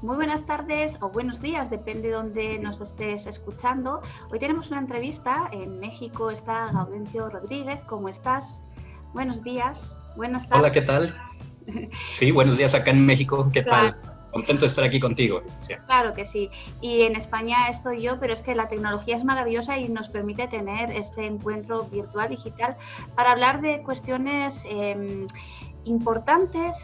Muy buenas tardes o buenos días, depende de dónde nos estés escuchando. Hoy tenemos una entrevista. En México está Gaudencio Rodríguez. ¿Cómo estás? Buenos días, buenas Hola, tardes. ¿qué tal? Sí, buenos días acá en México. ¿Qué Claro, tal? Contento de estar aquí contigo. Sí. claro que sí. Y en España estoy yo, pero es que la tecnología es maravillosa y nos permite tener este encuentro virtual digital para hablar de cuestiones importantes,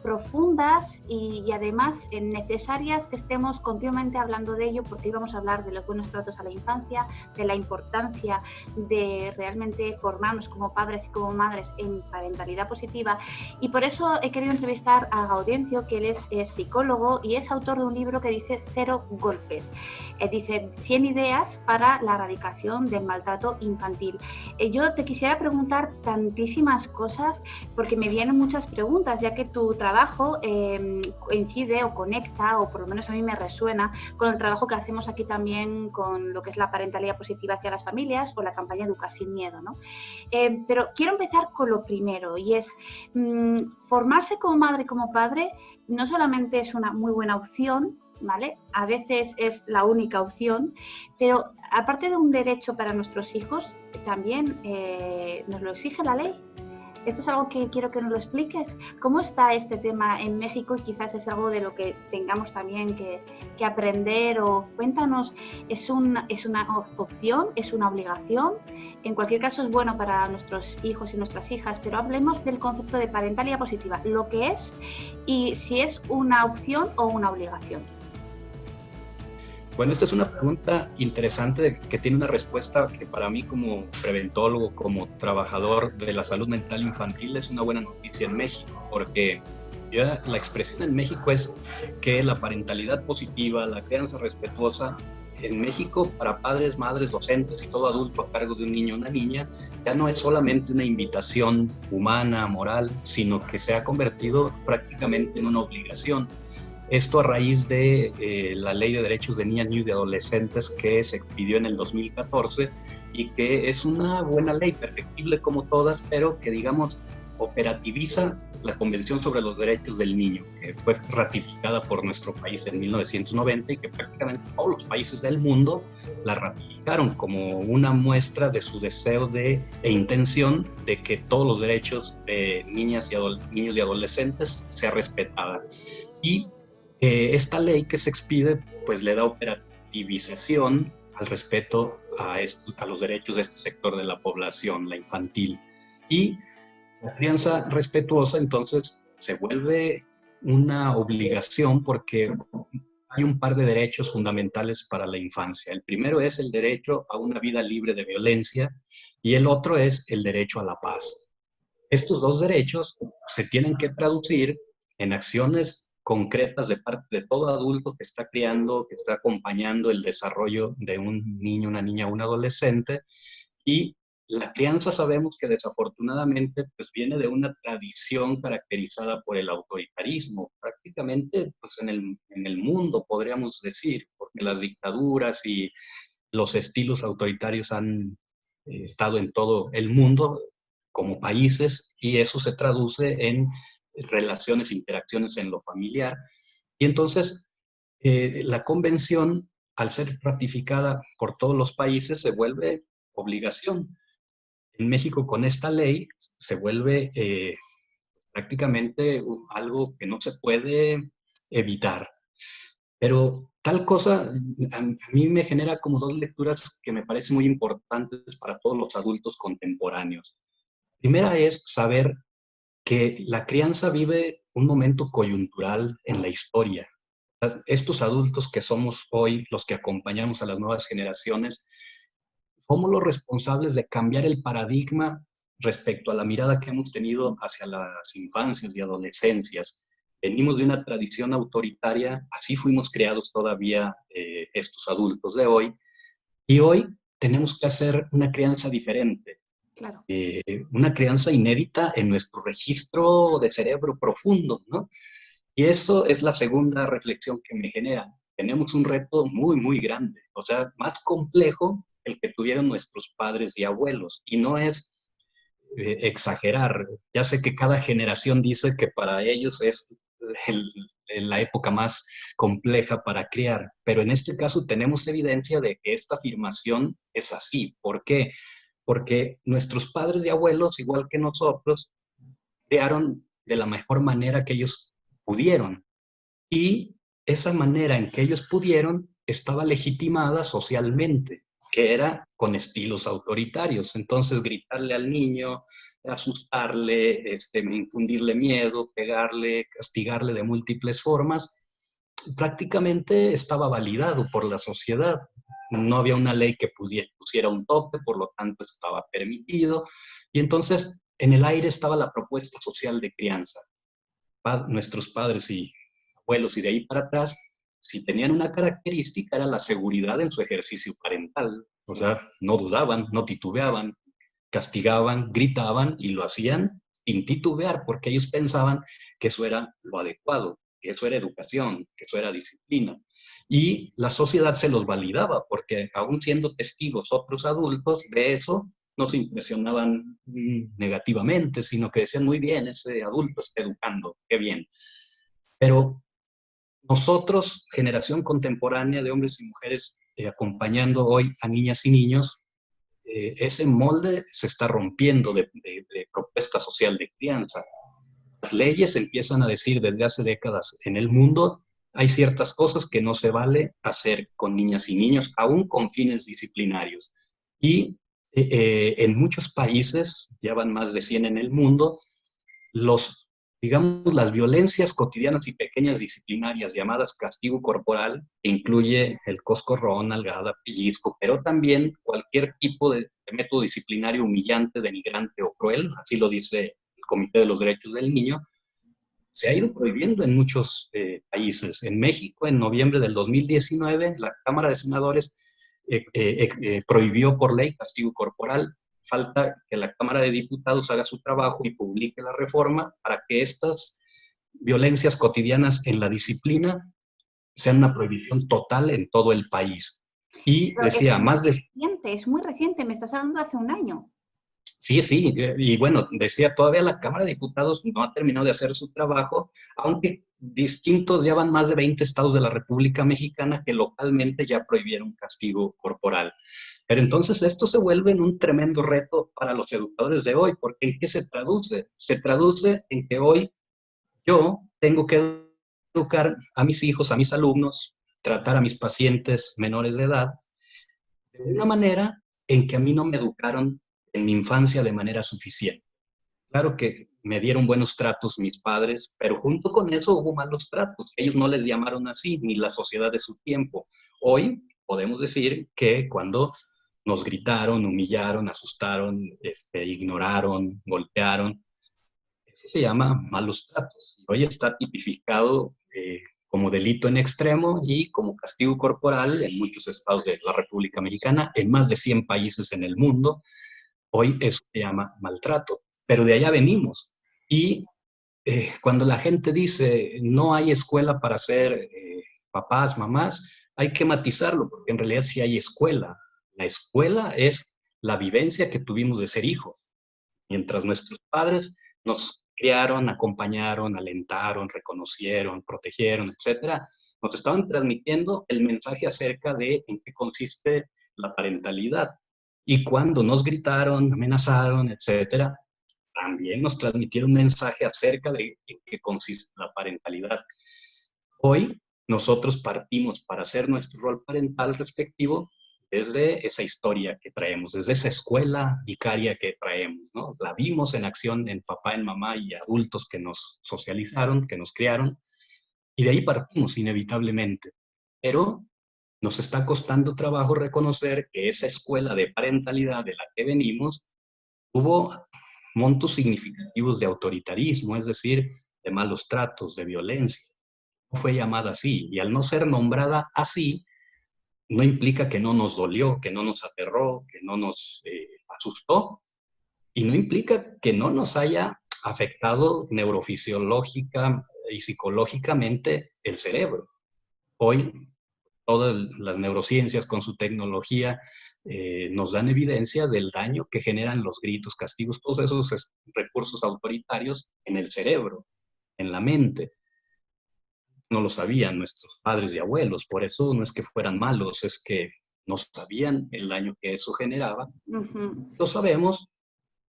profundas y además necesarias que estemos continuamente hablando de ello, porque hoy vamos a hablar de los buenos tratos a la infancia, de la importancia de realmente formarnos como padres y como madres en parentalidad positiva, y por eso he querido entrevistar a Gaudencio, que él es psicólogo y es autor de un libro que dice Cero golpes. Dice 100 ideas para la erradicación del maltrato infantil. Yo te quisiera preguntar tantísimas cosas porque me vienen muchas preguntas, ya que tu trabajo coincide o conecta, o por lo menos a mí me resuena, con el trabajo que hacemos aquí también con lo que es la parentalidad positiva hacia las familias o la campaña Educar sin Miedo, ¿no? Pero quiero empezar con lo primero, y es formarse como madre y como padre no solamente es una muy buena opción, ¿vale? A veces es la única opción, pero aparte de un derecho para nuestros hijos, también nos lo exige la ley. Esto es algo que quiero que nos lo expliques. ¿Cómo está este tema en México? Y quizás es algo de lo que tengamos también que aprender. O cuéntanos, ¿es una opción? ¿Es una obligación? En cualquier caso es bueno para nuestros hijos y nuestras hijas, pero hablemos del concepto de parentalidad positiva, lo que es y si es una opción o una obligación. Bueno, esta es una pregunta interesante que tiene una respuesta que para mí como preventólogo, como trabajador de la salud mental infantil, es una buena noticia en México, porque la expresión en México es que la parentalidad positiva, la crianza respetuosa, en México para padres, madres, docentes y todo adulto a cargo de un niño o una niña, ya no es solamente una invitación humana, moral, sino que se ha convertido prácticamente en una obligación. Esto a raíz de la Ley de Derechos de Niñas, Niños y Adolescentes que se expidió en el 2014 y que es una buena ley, perfectible como todas, pero que, digamos, operativiza la Convención sobre los Derechos del Niño, que fue ratificada por nuestro país en 1990 y que prácticamente todos los países del mundo la ratificaron como una muestra de su deseo e intención de que todos los derechos de niñas y niños y adolescentes sean respetados. Y esta ley que se expide, pues le da operativización al respeto a los derechos de este sector de la población, la infantil. Y la crianza respetuosa, entonces, se vuelve una obligación porque hay un par de derechos fundamentales para la infancia. El primero es el derecho a una vida libre de violencia y el otro es el derecho a la paz. Estos dos derechos se tienen que traducir en acciones concretas de parte de todo adulto que está criando, que está acompañando el desarrollo de un niño, una niña, un adolescente. Y la crianza sabemos que desafortunadamente pues viene de una tradición caracterizada por el autoritarismo, prácticamente pues en el mundo podríamos decir, porque las dictaduras y los estilos autoritarios han estado en todo el mundo como países y eso se traduce en relaciones, interacciones en lo familiar. Y entonces la convención, al ser ratificada por todos los países, se vuelve obligación. En México, con esta ley, se vuelve prácticamente algo que no se puede evitar. Pero tal cosa a mí me genera como dos lecturas que me parecen muy importantes para todos los adultos contemporáneos. Primera es saber que la crianza vive un momento coyuntural en la historia. Estos adultos que somos hoy, los que acompañamos a las nuevas generaciones, somos los responsables de cambiar el paradigma respecto a la mirada que hemos tenido hacia las infancias y adolescencias. Venimos de una tradición autoritaria, así fuimos creados todavía estos adultos de hoy, y hoy tenemos que hacer una crianza diferente, Claro. una crianza inédita en nuestro registro de cerebro profundo, ¿no? Y eso es la segunda reflexión que me genera. Tenemos un reto muy, muy grande, o sea, más complejo el que tuvieron nuestros padres y abuelos. Y no es exagerar. Ya sé que cada generación dice que para ellos es el, la época más compleja para criar. Pero en este caso tenemos evidencia de que esta afirmación es así. ¿Por qué? Porque nuestros padres y abuelos, igual que nosotros, crearon de la mejor manera que ellos pudieron. Y esa manera en que ellos pudieron estaba legitimada socialmente, que era con estilos autoritarios. Entonces, gritarle al niño, asustarle, infundirle miedo, pegarle, castigarle de múltiples formas, prácticamente estaba validado por la sociedad. No había una ley que pusiera un tope, por lo tanto estaba permitido. Y entonces en el aire estaba la propuesta social de crianza. Nuestros padres y abuelos y de ahí para atrás, si tenían una característica era la seguridad en su ejercicio parental. O sea, no dudaban, no titubeaban, castigaban, gritaban y lo hacían sin titubear porque ellos pensaban que eso era lo adecuado, que eso era educación, que eso era disciplina. Y la sociedad se los validaba porque aún siendo testigos otros adultos de eso, no se impresionaban negativamente, sino que decían, muy bien, ese adulto está educando, qué bien. Pero nosotros, generación contemporánea de hombres y mujeres, acompañando hoy a niñas y niños, ese molde se está rompiendo de propuesta social de crianza. Las leyes empiezan a decir desde hace décadas en el mundo, hay ciertas cosas que no se vale hacer con niñas y niños, aún con fines disciplinarios. Y en muchos países, ya van más de 100 en el mundo, digamos, las violencias cotidianas y pequeñas disciplinarias llamadas castigo corporal, que incluye el coscorrón, nalgada, pellizco, pero también cualquier tipo de método disciplinario humillante, denigrante o cruel, así lo dice el Comité de los Derechos del Niño, se ha ido prohibiendo en muchos países. En México, en noviembre del 2019, la Cámara de Senadores prohibió por ley castigo corporal. Falta que la Cámara de Diputados haga su trabajo y publique la reforma para que estas violencias cotidianas en la disciplina sean una prohibición total en todo el país. Y pero decía, es muy reciente, me estás hablando de hace un año. Sí, sí, y bueno, decía, todavía la Cámara de Diputados no ha terminado de hacer su trabajo, aunque distintos, ya van más de 20 estados de la República Mexicana que localmente ya prohibieron castigo corporal. Pero entonces esto se vuelve en un tremendo reto para los educadores de hoy, porque ¿en qué se traduce? Se traduce en que hoy yo tengo que educar a mis hijos, a mis alumnos, tratar a mis pacientes menores de edad, de una manera en que a mí no me educaron en mi infancia de manera suficiente. Claro que me dieron buenos tratos mis padres, pero junto con eso hubo malos tratos. Ellos no les llamaron así, ni la sociedad de su tiempo. Hoy podemos decir que cuando nos gritaron, humillaron, asustaron, ignoraron, golpearon, eso se llama malos tratos. Hoy está tipificado como delito en extremo y como castigo corporal en muchos estados de la República Mexicana, en más de 100 países en el mundo. Hoy eso se llama maltrato, pero de allá venimos. Y cuando la gente dice no hay escuela para ser papás, mamás, hay que matizarlo, porque en realidad sí hay escuela. La escuela es la vivencia que tuvimos de ser hijos. Mientras nuestros padres nos criaron, acompañaron, alentaron, reconocieron, protegieron, etcétera, nos estaban transmitiendo el mensaje acerca de en qué consiste la parentalidad. Y cuando nos gritaron, amenazaron, etcétera, también nos transmitieron un mensaje acerca de en qué consiste la parentalidad. Hoy nosotros partimos para hacer nuestro rol parental respectivo desde esa historia que traemos, desde esa escuela vicaria que traemos, ¿no? La vimos en acción en papá, en mamá y adultos que nos socializaron, que nos criaron, y de ahí partimos inevitablemente. Pero nos está costando trabajo reconocer que esa escuela de parentalidad de la que venimos hubo montos significativos de autoritarismo, es decir, de malos tratos, de violencia. No fue llamada así, y al no ser nombrada así, no implica que no nos dolió, que no nos aterró, que no nos asustó, y no implica que no nos haya afectado neurofisiológica y psicológicamente el cerebro. Hoy todas las neurociencias con su tecnología nos dan evidencia del daño que generan los gritos, castigos, todos esos recursos autoritarios en el cerebro, en la mente. no lo sabían nuestros padres y abuelos, por eso no es que fueran malos, es que no sabían el daño que eso generaba. Lo sabemos,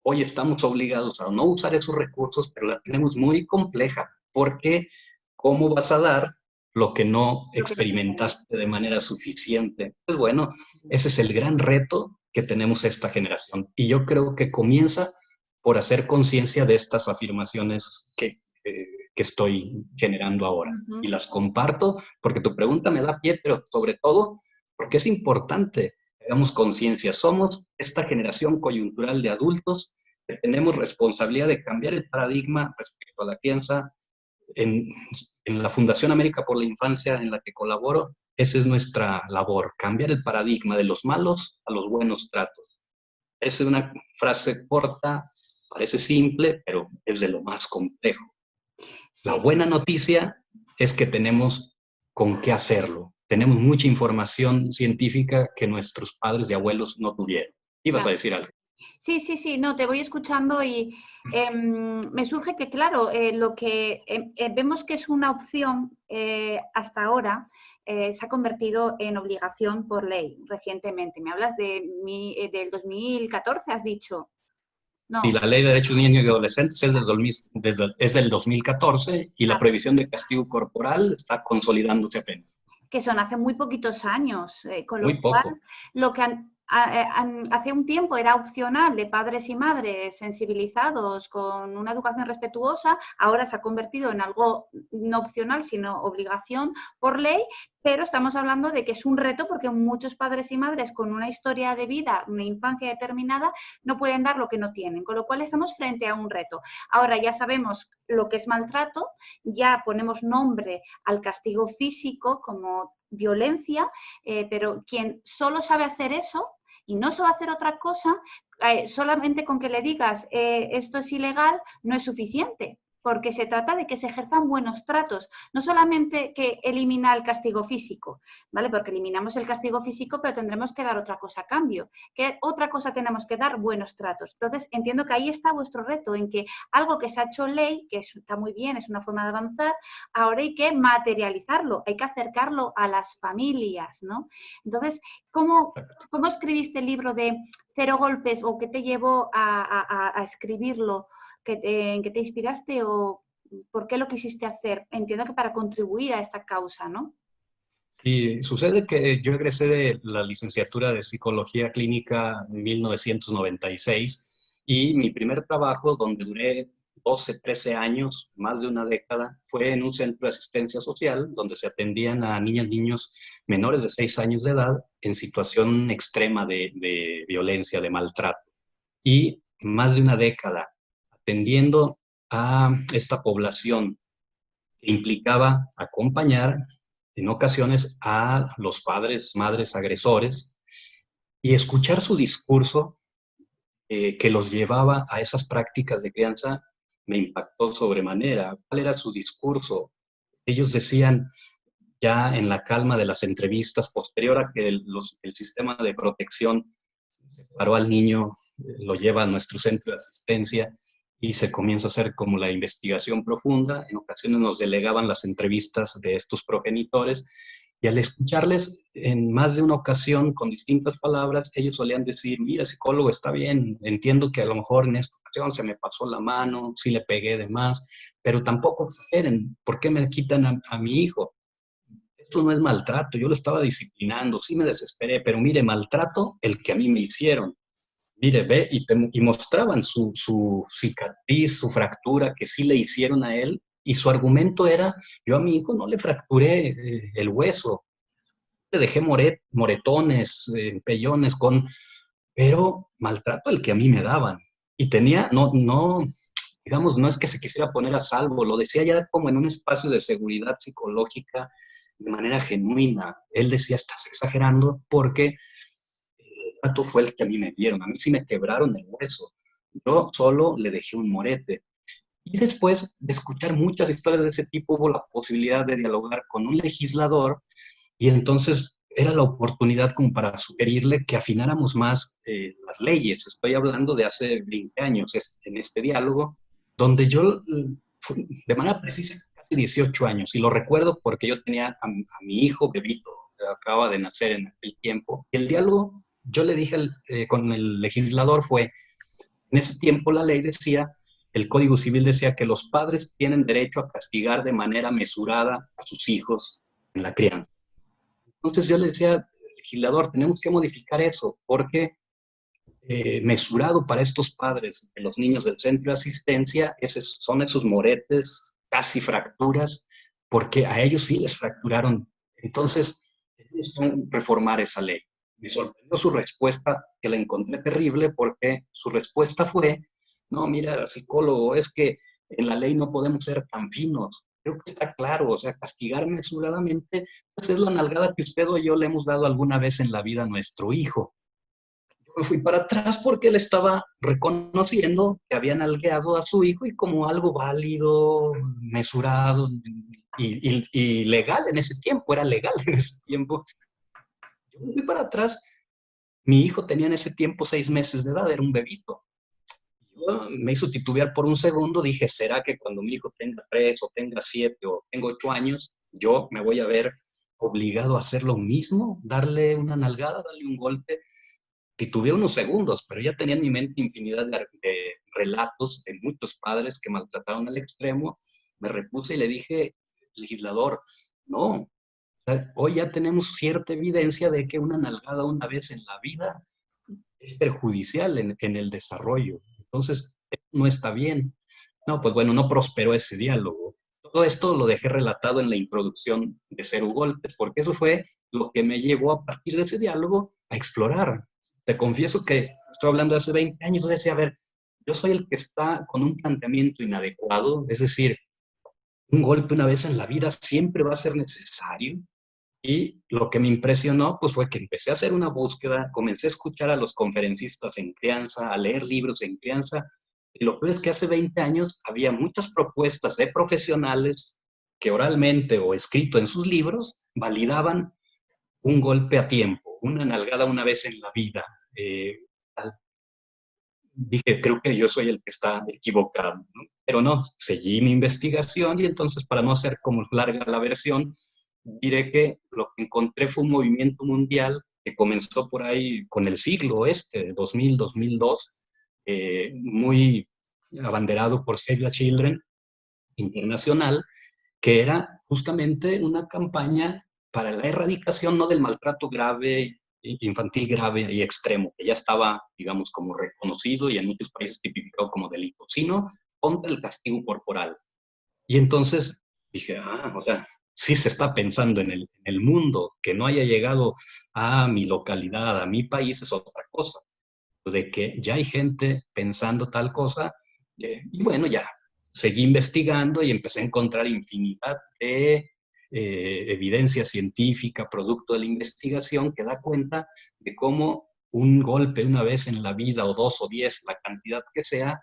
hoy estamos obligados a no usar esos recursos, pero la tenemos muy compleja, porque ¿cómo vas a dar lo que no experimentaste de manera suficiente? Pues bueno, ese es el gran reto que tenemos esta generación. Y yo creo que comienza por hacer conciencia de estas afirmaciones que estoy generando ahora. Y las comparto porque tu pregunta me da pie, pero sobre todo porque es importante que hagamos conciencia. Somos esta generación coyuntural de adultos que tenemos responsabilidad de cambiar el paradigma respecto a la crianza. En la Fundación América por la Infancia, en la que colaboro, esa es nuestra labor, cambiar el paradigma de los malos a los buenos tratos. Esa es una frase corta, parece simple, pero es de lo más complejo. La buena noticia es que tenemos con qué hacerlo. Tenemos mucha información científica que nuestros padres y abuelos no tuvieron. ¿Ibas a decir algo? Sí, no, te voy escuchando y me surge que, claro, lo que vemos que es una opción hasta ahora se ha convertido en obligación por ley recientemente. Me hablas del 2014, has dicho. No. Sí, la Ley de Derechos de Niños y Adolescentes es del 2014 y la prohibición de castigo corporal está consolidándose apenas. Que son hace muy poquitos años, con lo muy cual poco. lo que hace un tiempo era opcional de padres y madres sensibilizados con una educación respetuosa, ahora se ha convertido en algo no opcional, sino obligación por ley, pero estamos hablando de que es un reto porque muchos padres y madres con una historia de vida, una infancia determinada, no pueden dar lo que no tienen, con lo cual estamos frente a un reto. Ahora ya sabemos lo que es maltrato, ya ponemos nombre al castigo físico como violencia, pero quien solo sabe hacer eso y no sabe hacer otra cosa, solamente con que le digas esto es ilegal no es suficiente, porque se trata de que se ejerzan buenos tratos, no solamente que elimina el castigo físico, ¿vale? Porque eliminamos el castigo físico, pero tendremos que dar otra cosa a cambio. ¿Qué otra cosa tenemos que dar? Buenos tratos. Entonces, entiendo que ahí está vuestro reto, en que algo que se ha hecho ley, que está muy bien, es una forma de avanzar, ahora hay que materializarlo, hay que acercarlo a las familias, ¿no? Entonces, ¿cómo escribiste el libro de Cero Golpes o qué te llevó a escribirlo? ¿En qué te inspiraste o por qué lo quisiste hacer? Entiendo que para contribuir a esta causa, ¿no? Sí, sucede que yo egresé de la licenciatura de Psicología Clínica en 1996 y mi primer trabajo, donde duré 12, 13 años, más de una década, fue en un centro de asistencia social donde se atendían a niñas y niños menores de 6 años de edad en situación extrema de violencia, de maltrato. Y más de una década atendiendo a esta población que implicaba acompañar en ocasiones a los padres, madres agresores y escuchar su discurso que los llevaba a esas prácticas de crianza me impactó sobremanera. ¿Cuál era su discurso? Ellos decían, ya en la calma de las entrevistas, posterior a que el sistema de protección separó al niño, lo lleva a nuestro centro de asistencia y se comienza a hacer como la investigación profunda. En ocasiones nos delegaban las entrevistas de estos progenitores y al escucharles en más de una ocasión con distintas palabras, ellos solían decir, mira, psicólogo, está bien, entiendo que a lo mejor en esta ocasión se me pasó la mano, sí le pegué de más, pero tampoco exageren, ¿por qué me quitan a mi hijo? Esto no es maltrato, yo lo estaba disciplinando, sí me desesperé, pero mire, maltrato el que a mí me hicieron. Mire, ve, y mostraban su cicatriz, su fractura que sí le hicieron a él, y su argumento era, yo a mi hijo no le fracturé el hueso, le dejé moretones, pellones, pero maltrato el que a mí me daban. Y tenía, digamos, no es que se quisiera poner a salvo, lo decía ya como en un espacio de seguridad psicológica, de manera genuina. Él decía, estás exagerando porque el trato fue el que a mí me dieron, a mí sí me quebraron el hueso, yo solo le dejé un morete. Y después de escuchar muchas historias de ese tipo, hubo la posibilidad de dialogar con un legislador y entonces era la oportunidad como para sugerirle que afináramos más las leyes. Estoy hablando de hace 20 años en este diálogo, donde yo de manera precisa casi 18 años, y lo recuerdo porque yo tenía a mi hijo bebito, que acaba de nacer en aquel tiempo, y el diálogo, yo le dije con el legislador fue, en ese tiempo la ley decía, el Código Civil decía que los padres tienen derecho a castigar de manera mesurada a sus hijos en la crianza. Entonces yo le decía, legislador, tenemos que modificar eso, porque mesurado para estos padres de los niños del centro de asistencia, son esos moretes, casi fracturas, porque a ellos sí les fracturaron. Entonces, tenemos que reformar esa ley. Me sorprendió su respuesta, que la encontré terrible, porque su respuesta fue, no, mira, psicólogo, es que en la ley no podemos ser tan finos. Creo que está claro, o sea, castigar mesuradamente, pues es la nalgada que usted o yo le hemos dado alguna vez en la vida a nuestro hijo. Me fui para atrás porque él estaba reconociendo que habían nalgueado a su hijo y como algo válido, mesurado y legal en ese tiempo, era legal en ese tiempo. Yo me fui para atrás, mi hijo tenía en ese tiempo 6 meses de edad, era un bebito. Yo me hizo titubear por un segundo, dije, ¿será que cuando mi hijo tenga 3 o tenga 7 o tenga 8 años, yo me voy a ver obligado a hacer lo mismo? Darle una nalgada, darle un golpe. Titubeé unos segundos, pero ya tenía en mi mente infinidad de relatos de muchos padres que maltrataron al extremo. Me repuse y le dije, legislador, no, o sea, hoy ya tenemos cierta evidencia de que una nalgada una vez en la vida es perjudicial en el desarrollo. Entonces, no está bien. No, pues bueno, no prosperó ese diálogo. Todo esto lo dejé relatado en la introducción de Cero Golpes, porque eso fue lo que me llevó a partir de ese diálogo a explorar. Te confieso que estoy hablando de hace 20 años, yo decía, a ver, yo soy el que está con un planteamiento inadecuado, es decir, un golpe una vez en la vida siempre va a ser necesario. Y lo que me impresionó pues fue que empecé a hacer una búsqueda, comencé a escuchar a los conferencistas en crianza, a leer libros en crianza, y lo peor es que hace 20 años había muchas propuestas de profesionales que oralmente o escrito en sus libros validaban un golpe a tiempo, una nalgada una vez en la vida. Eh, Dije, creo que yo soy el que está equivocado, ¿no? Pero no, seguí mi investigación y entonces para no hacer como larga la versión, diré que lo que encontré fue un movimiento mundial que comenzó por ahí con el siglo 2000, 2002, muy abanderado por Save the Children internacional, que era justamente una campaña para la erradicación no del maltrato grave, infantil grave y extremo, que ya estaba, digamos, como reconocido y en muchos países tipificado como delito, sino contra el castigo corporal. Y entonces dije, o sea, sí se está pensando en el mundo, que no haya llegado a mi localidad, a mi país es otra cosa, de que ya hay gente pensando tal cosa, y bueno, ya seguí investigando y empecé a encontrar infinidad de evidencia científica, producto de la investigación, que da cuenta de cómo un golpe una vez en la vida, o 2 o 10, la cantidad que sea,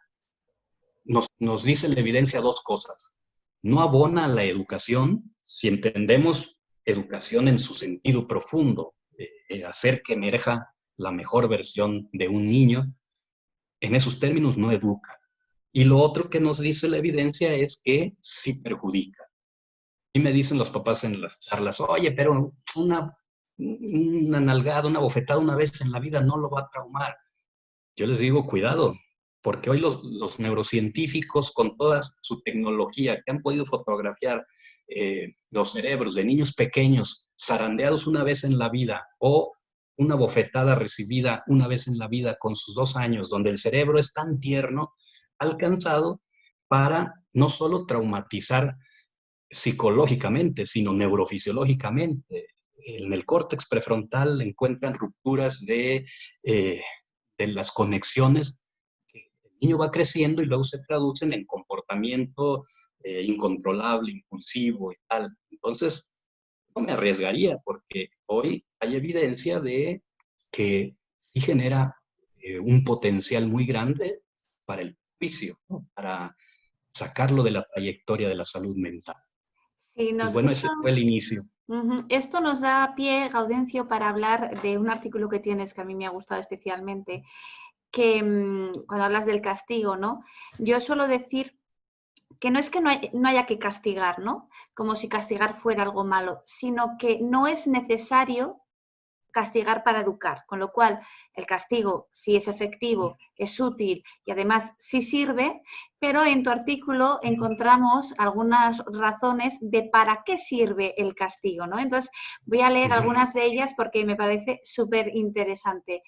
nos dice la evidencia dos cosas. No abona la educación, si entendemos educación en su sentido profundo, hacer que emerja la mejor versión de un niño, en esos términos no educa. Y lo otro que nos dice la evidencia es que sí perjudica. Y me dicen los papás en las charlas, oye, pero una nalgada, una bofetada una vez en la vida no lo va a traumar. Yo les digo, cuidado, porque hoy los neurocientíficos con toda su tecnología que han podido fotografiar los cerebros de niños pequeños zarandeados una vez en la vida o una bofetada recibida una vez en la vida con sus 2 años, donde el cerebro es tan tierno, alcanzado para no solo traumatizar psicológicamente, sino neurofisiológicamente. En el córtex prefrontal encuentran rupturas de las conexiones. El niño va creciendo y luego se traducen en comportamiento incontrolable, impulsivo y tal. Entonces, no me arriesgaría porque hoy hay evidencia de que sí genera un potencial muy grande para el juicio, ¿no? Para sacarlo de la trayectoria de la salud mental. Sí, Pues bueno, ese fue el inicio. Esto nos da pie, Gaudencio, para hablar de un artículo que tienes que a mí me ha gustado especialmente, que cuando hablas del castigo, ¿no? Yo suelo decir que no es que no haya que castigar, ¿no? Como si castigar fuera algo malo, sino que no es necesario castigar para educar, con lo cual el castigo sí es efectivo, es útil y además sí sirve, pero en tu artículo encontramos algunas razones de para qué sirve el castigo, ¿no? Entonces voy a leer algunas de ellas porque me parece súper interesante.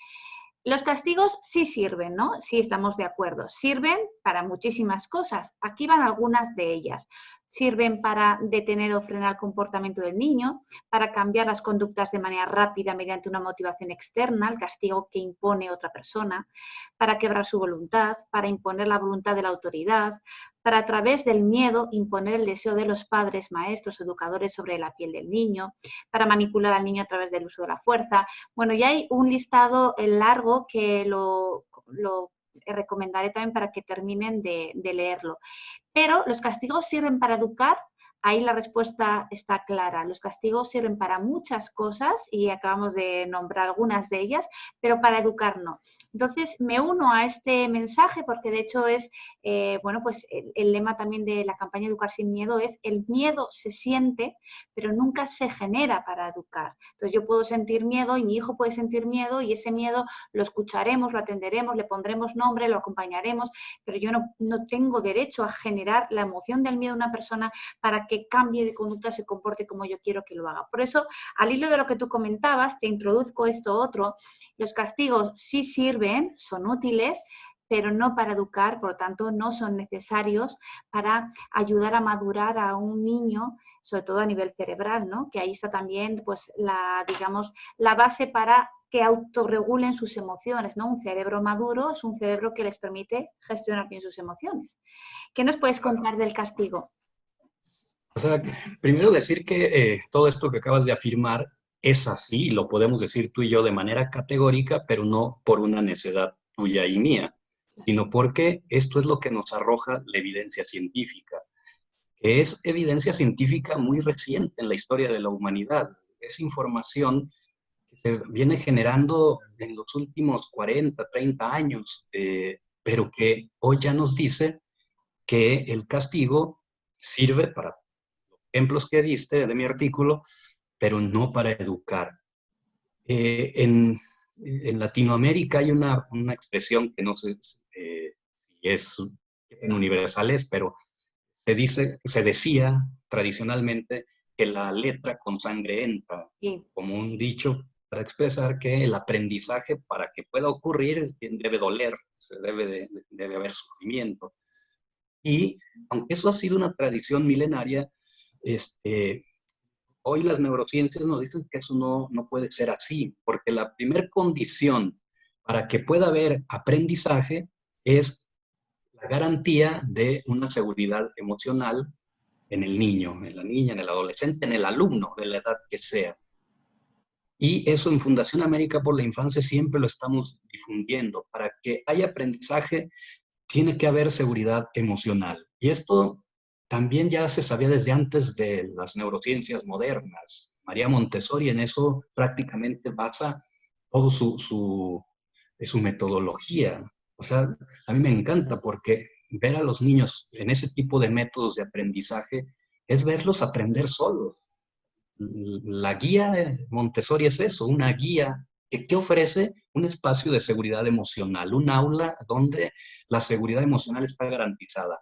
Los castigos sí sirven, ¿no? Sí estamos de acuerdo. Sirven para muchísimas cosas. Aquí van algunas de ellas. Sirven para detener o frenar el comportamiento del niño, para cambiar las conductas de manera rápida mediante una motivación externa, el castigo que impone otra persona, para quebrar su voluntad, para imponer la voluntad de la autoridad, para a través del miedo imponer el deseo de los padres, maestros, educadores sobre la piel del niño, para manipular al niño a través del uso de la fuerza. Bueno, ya hay un listado largo que lo recomendaré también para que terminen de leerlo. Pero los castigos sirven para educar. Ahí la respuesta está clara. Los castigos sirven para muchas cosas y acabamos de nombrar algunas de ellas, pero para educar no. Entonces me uno a este mensaje porque de hecho es, bueno, pues el lema también de la campaña Educar sin Miedo es: el miedo se siente, pero nunca se genera para educar. Entonces yo puedo sentir miedo y mi hijo puede sentir miedo y ese miedo lo escucharemos, lo atenderemos, le pondremos nombre, lo acompañaremos, pero yo no tengo derecho a generar la emoción del miedo a una persona para que cambie de conducta, se comporte como yo quiero que lo haga. Por eso, al hilo de lo que tú comentabas, te introduzco esto otro. Los castigos sí sirven, son útiles, pero no para educar, por lo tanto no son necesarios para ayudar a madurar a un niño, sobre todo a nivel cerebral, ¿no? Que ahí está también, pues, digamos, la base para que autorregulen sus emociones, ¿no? Un cerebro maduro es un cerebro que les permite gestionar bien sus emociones. ¿Qué nos puedes contar del castigo? O sea, primero decir que todo esto que acabas de afirmar es así, y lo podemos decir tú y yo de manera categórica, pero no por una necedad tuya y mía, sino porque esto es lo que nos arroja la evidencia científica, que es evidencia científica muy reciente en la historia de la humanidad. Es información que se viene generando en los últimos 40, 30 años, pero que hoy ya nos dice que el castigo sirve para ejemplos que diste de mi artículo, pero no para educar. En Latinoamérica hay una expresión que no sé si es universal, pero se decía tradicionalmente que la letra con sangre entra, Sí. como un dicho para expresar que el aprendizaje, para que pueda ocurrir, debe doler, debe haber sufrimiento. Y aunque eso ha sido una tradición milenaria, hoy las neurociencias nos dicen que eso no puede ser así, porque la primera condición para que pueda haber aprendizaje es la garantía de una seguridad emocional en el niño, en la niña, en el adolescente, en el alumno, de la edad que sea. Y eso en Fundación América por la Infancia siempre lo estamos difundiendo. Para que haya aprendizaje, tiene que haber seguridad emocional. Y esto también ya se sabía desde antes de las neurociencias modernas. María Montessori en eso prácticamente basa todo su metodología. O sea, a mí me encanta porque ver a los niños en ese tipo de métodos de aprendizaje es verlos aprender solos. La guía Montessori es eso, una guía que ofrece un espacio de seguridad emocional, un aula donde la seguridad emocional está garantizada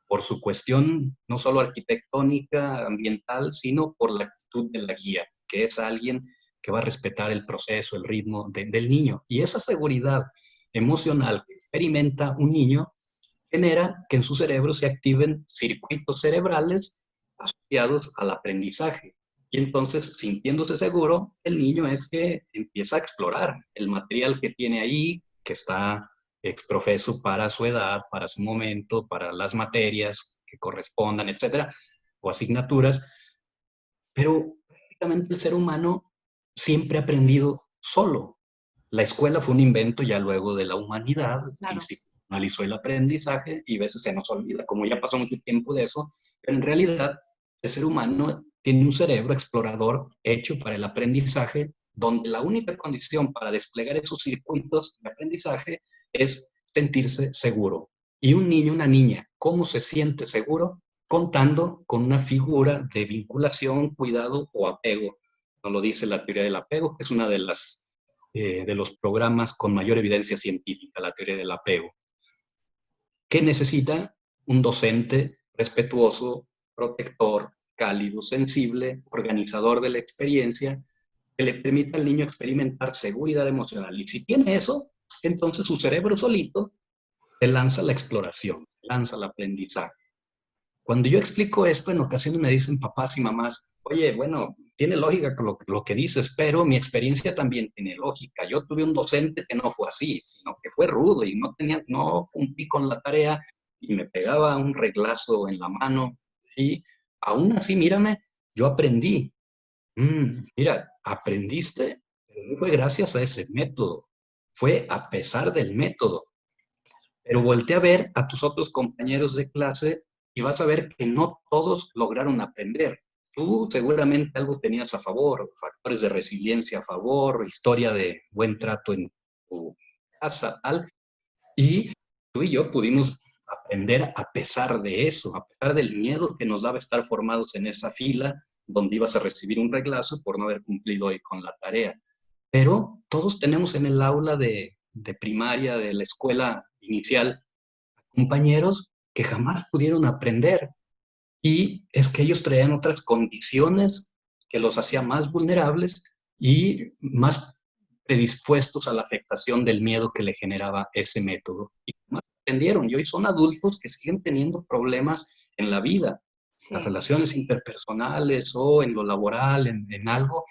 por su cuestión no solo arquitectónica, ambiental, sino por la actitud de la guía, que es alguien que va a respetar el proceso, el ritmo del niño. Y esa seguridad emocional que experimenta un niño genera que en su cerebro se activen circuitos cerebrales asociados al aprendizaje. Y entonces, sintiéndose seguro, el niño es que empieza a explorar el material que tiene ahí, que está exprofeso para su edad, para su momento, para las materias que correspondan, etcétera, o asignaturas. Pero prácticamente el ser humano siempre ha aprendido solo. La escuela fue un invento ya luego de la humanidad, que Claro. institucionalizó el aprendizaje y a veces se nos olvida, como ya pasó mucho tiempo de eso, pero en realidad el ser humano tiene un cerebro explorador hecho para el aprendizaje, donde la única condición para desplegar esos circuitos de aprendizaje es sentirse seguro. Y un niño, una niña, ¿cómo se siente seguro? Contando con una figura de vinculación, cuidado o apego. Nos lo dice la teoría del apego, que es una de los programas con mayor evidencia científica, la teoría del apego. ¿Qué necesita? Un docente respetuoso, protector, cálido, sensible, organizador de la experiencia, que le permita al niño experimentar seguridad emocional. Y si tiene eso, entonces su cerebro solito se lanza a la exploración, lanza al aprendizaje. Cuando yo explico esto, en ocasiones me dicen papás y mamás, oye, bueno, tiene lógica lo que dices, pero mi experiencia también tiene lógica. Yo tuve un docente que no fue así, sino que fue rudo y no cumplí con la tarea y me pegaba un reglazo en la mano. Y aún así, mírame, yo aprendí. Mira, aprendiste, pero no fue gracias a ese método, fue a pesar del método. Pero voltea a ver a tus otros compañeros de clase y vas a ver que no todos lograron aprender. Tú seguramente algo tenías a favor, factores de resiliencia a favor, historia de buen trato en tu casa, tal, y tú y yo pudimos aprender a pesar de eso, a pesar del miedo que nos daba estar formados en esa fila donde ibas a recibir un reglazo por no haber cumplido hoy con la tarea. Pero todos tenemos en el aula de primaria, de la escuela inicial, compañeros que jamás pudieron aprender y es que ellos traían otras condiciones que los hacía más vulnerables y más predispuestos a la afectación del miedo que le generaba ese método. Y más aprendieron y hoy son adultos que siguen teniendo problemas en la vida, las Sí. relaciones interpersonales o en lo laboral, en algo,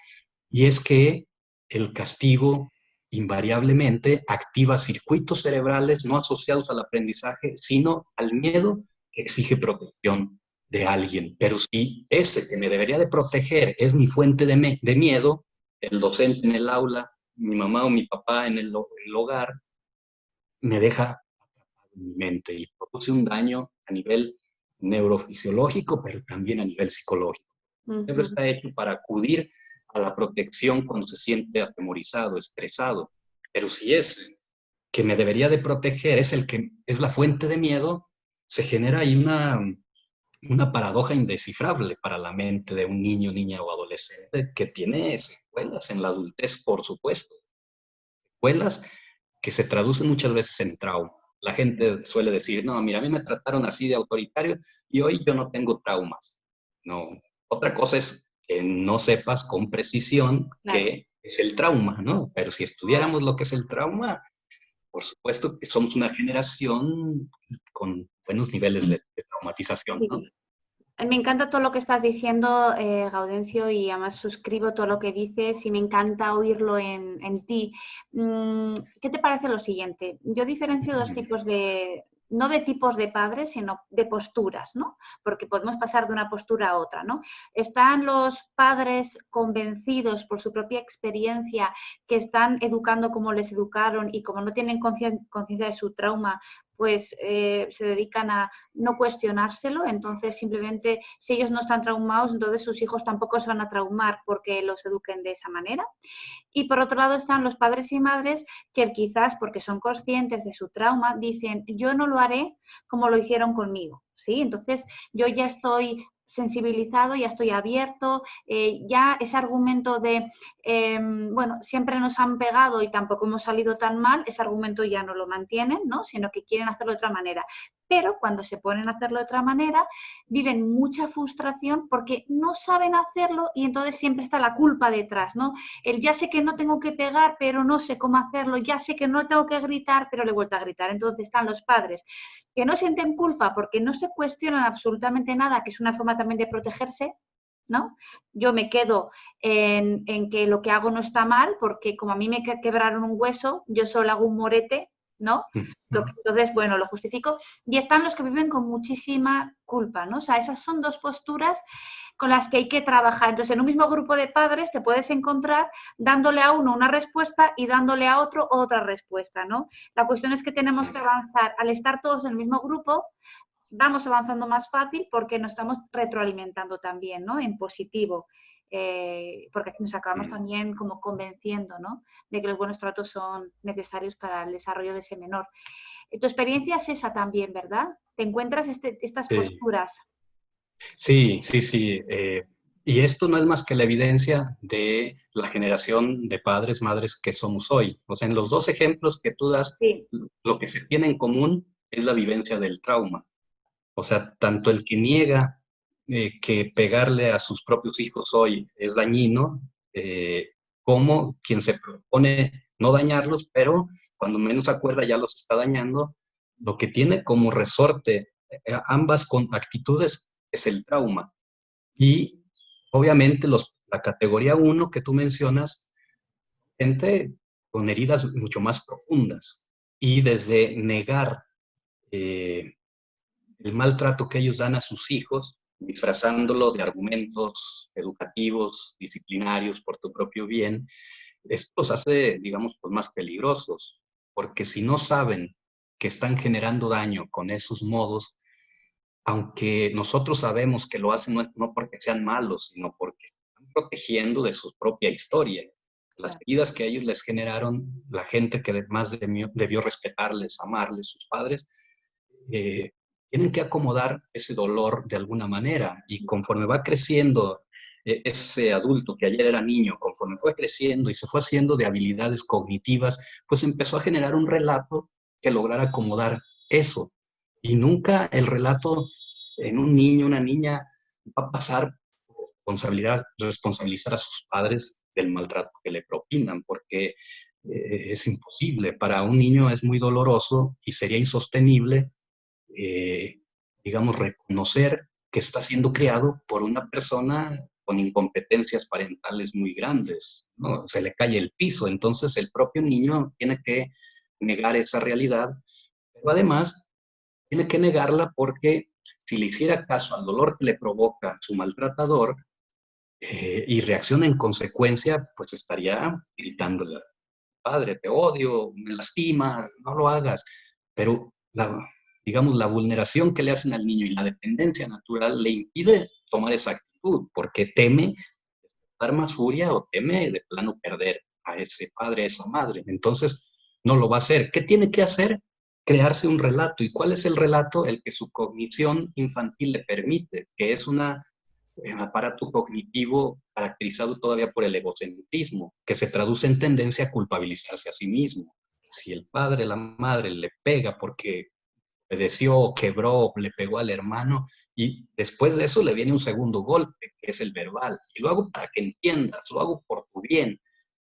y es que el castigo invariablemente activa circuitos cerebrales no asociados al aprendizaje, sino al miedo que exige protección de alguien. Pero si ese que me debería de proteger es mi fuente de miedo, el docente en el aula, mi mamá o mi papá en el hogar, me deja en mi mente y produce un daño a nivel neurofisiológico, pero también a nivel psicológico. El cerebro Ujú. está hecho para acudir a la protección cuando se siente atemorizado, estresado. Pero si es que me debería de proteger, es el que es la fuente de miedo, se genera ahí una paradoja indescifrable para la mente de un niño, niña o adolescente que tiene secuelas en la adultez, por supuesto. Secuelas que se traducen muchas veces en trauma. La gente suele decir, no, mira, a mí me trataron así de autoritario y hoy yo no tengo traumas. No, otra cosa es que no sepas con precisión Claro. qué es el trauma, ¿no? Pero si estudiáramos lo que es el trauma, por supuesto que somos una generación con buenos niveles de traumatización, ¿no? Sí. Me encanta todo lo que estás diciendo, Gaudencio, y además suscribo todo lo que dices y me encanta oírlo en ti. ¿Qué te parece lo siguiente? Yo diferencio dos tipos de, no de tipos de padres, sino de posturas, ¿no? Porque podemos pasar de una postura a otra, ¿no? Están los padres convencidos por su propia experiencia que están educando como les educaron y como no tienen conciencia de su trauma, pues se dedican a no cuestionárselo, entonces simplemente si ellos no están traumados, entonces sus hijos tampoco se van a traumar porque los eduquen de esa manera. Y por otro lado están los padres y madres que quizás porque son conscientes de su trauma dicen yo no lo haré como lo hicieron conmigo, ¿sí? Entonces yo ya estoy sensibilizado, ya estoy abierto, ya ese argumento de, bueno, siempre nos han pegado y tampoco hemos salido tan mal, ese argumento ya no lo mantienen, ¿no? Sino que quieren hacerlo de otra manera. Pero cuando se ponen a hacerlo de otra manera, viven mucha frustración porque no saben hacerlo y entonces siempre está la culpa detrás, ¿no? El ya sé que no tengo que pegar, pero no sé cómo hacerlo, ya sé que no tengo que gritar, pero le he vuelto a gritar. Entonces están los padres que no sienten culpa porque no se cuestionan absolutamente nada, que es una forma también de protegerse, ¿no? Yo me quedo en que lo que hago no está mal, porque como a mí me quebraron un hueso, yo solo hago un morete, ¿no? Entonces, bueno, lo justifico. Y están los que viven con muchísima culpa, ¿no? O sea, esas son dos posturas con las que hay que trabajar. Entonces, en un mismo grupo de padres te puedes encontrar dándole a uno una respuesta y dándole a otro otra respuesta, ¿no? La cuestión es que tenemos que avanzar. Al estar todos en el mismo grupo, vamos avanzando más fácil porque nos estamos retroalimentando también, ¿no? En positivo. Porque nos acabamos también como convenciendo, ¿no? De que los buenos tratos son necesarios para el desarrollo de ese menor. Tu experiencia es esa también, ¿verdad? ¿Te encuentras estas Sí, posturas? sí, sí, sí. Y esto no es más que la evidencia de la generación de padres, madres que somos hoy. O sea, en los dos ejemplos que tú das, Sí, lo que se tiene en común es la vivencia del trauma. O sea, tanto el que niega que pegarle a sus propios hijos hoy es dañino, como quien se propone no dañarlos, pero cuando menos se acuerda ya los está dañando, lo que tiene como resorte ambas con actitudes es el trauma. Y obviamente la categoría uno que tú mencionas, gente con heridas mucho más profundas. Y desde negar eh, el maltrato que ellos dan a sus hijos, disfrazándolo de argumentos educativos, disciplinarios, por tu propio bien, esto los hace, digamos, pues más peligrosos, porque si no saben que están generando daño con esos modos, aunque nosotros sabemos que lo hacen no porque sean malos, sino porque están protegiendo de su propia historia. Las claro. heridas que a ellos les generaron, la gente que más debió respetarles, amarles, sus padres, eh, tienen que acomodar ese dolor de alguna manera. Y conforme va creciendo ese adulto que ayer era niño, conforme fue creciendo y se fue haciendo de habilidades cognitivas, pues empezó a generar un relato que lograra acomodar eso. Y nunca el relato en un niño, una niña, va a pasar responsabilizar a sus padres del maltrato que le propinan, porque es imposible. Para un niño es muy doloroso y sería insostenible, eh, digamos, reconocer que está siendo criado por una persona con incompetencias parentales muy grandes, ¿no? Se le cae el piso, entonces el propio niño tiene que negar esa realidad, pero además tiene que negarla porque si le hiciera caso al dolor que le provoca su maltratador y reacciona en consecuencia, pues estaría gritándole: padre, te odio, me lastimas, no lo hagas. Pero digamos, la vulneración que le hacen al niño y la dependencia natural le impide tomar esa actitud porque teme dar más furia o teme de plano perder a ese padre, a esa madre. Entonces, no lo va a hacer. ¿Qué tiene que hacer? Crearse un relato. ¿Y cuál es el relato? El que su cognición infantil le permite, que es un aparato cognitivo caracterizado todavía por el egocentrismo, que se traduce en tendencia a culpabilizarse a sí mismo. Si el padre, la madre le pega porque obedeció, quebró, le pegó al hermano, y después de eso le viene un segundo golpe, que es el verbal, y lo hago para que entiendas, lo hago por tu bien.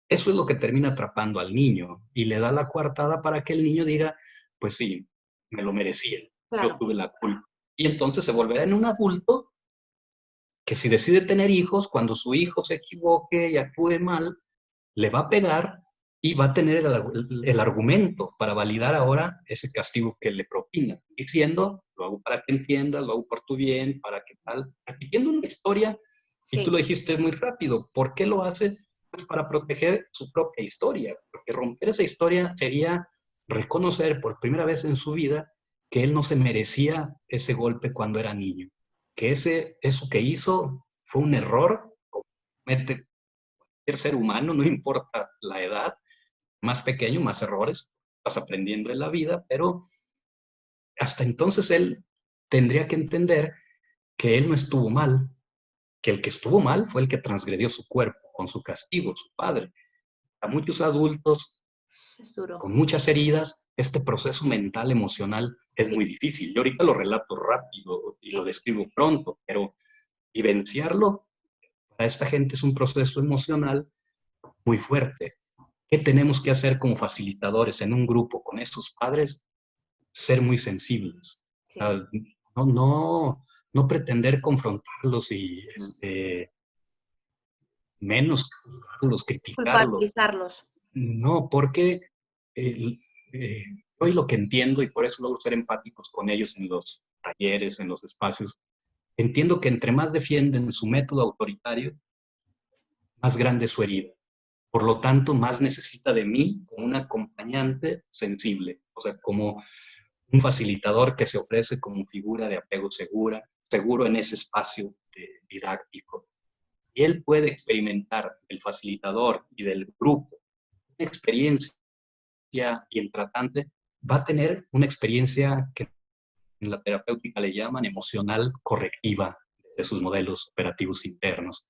Eso es lo que termina atrapando al niño, y le da la coartada para que el niño diga, pues sí, me lo merecía, yo Claro, tuve la culpa. Y entonces se volverá en un adulto que si decide tener hijos, cuando su hijo se equivoque y actúe mal, le va a pegar y va a tener el argumento para validar ahora ese castigo que le propina, diciendo, lo hago para que entiendas, lo hago por tu bien, para que tal, repitiendo una historia, y tú sí, lo dijiste muy rápido, ¿por qué lo hace? Pues para proteger su propia historia, porque romper esa historia sería reconocer por primera vez en su vida que él no se merecía ese golpe cuando era niño, que eso que hizo fue un error, comete cualquier ser humano, no importa la edad, más pequeño, más errores, vas aprendiendo en la vida, pero hasta entonces él tendría que entender que él no estuvo mal, que el que estuvo mal fue el que transgredió su cuerpo con su castigo, su padre. A muchos adultos es duro. con muchas heridas, este proceso mental, emocional, es Sí, muy difícil. Yo ahorita lo relato rápido y lo sí, describo pronto, pero vivenciarlo para esta gente es un proceso emocional muy fuerte. ¿Qué tenemos que hacer como facilitadores en un grupo con estos padres? Ser muy sensibles. sí. No, no, no pretender confrontarlos y Mm. menos juzgarlos, criticarlos. Culpabilizarlos. No, porque eh, eh, hoy lo que entiendo, y por eso logro ser empáticos con ellos en los talleres, en los espacios, entiendo que entre más defienden su método autoritario, más grande es su herida. Por lo tanto, más necesita de mí como un acompañante sensible, o sea, como un facilitador que se ofrece como figura de apego seguro en ese espacio didáctico. Y él puede experimentar, el facilitador y del grupo, una experiencia y el tratante va a tener una experiencia que en la terapéutica le llaman emocional correctiva de sus modelos operativos internos.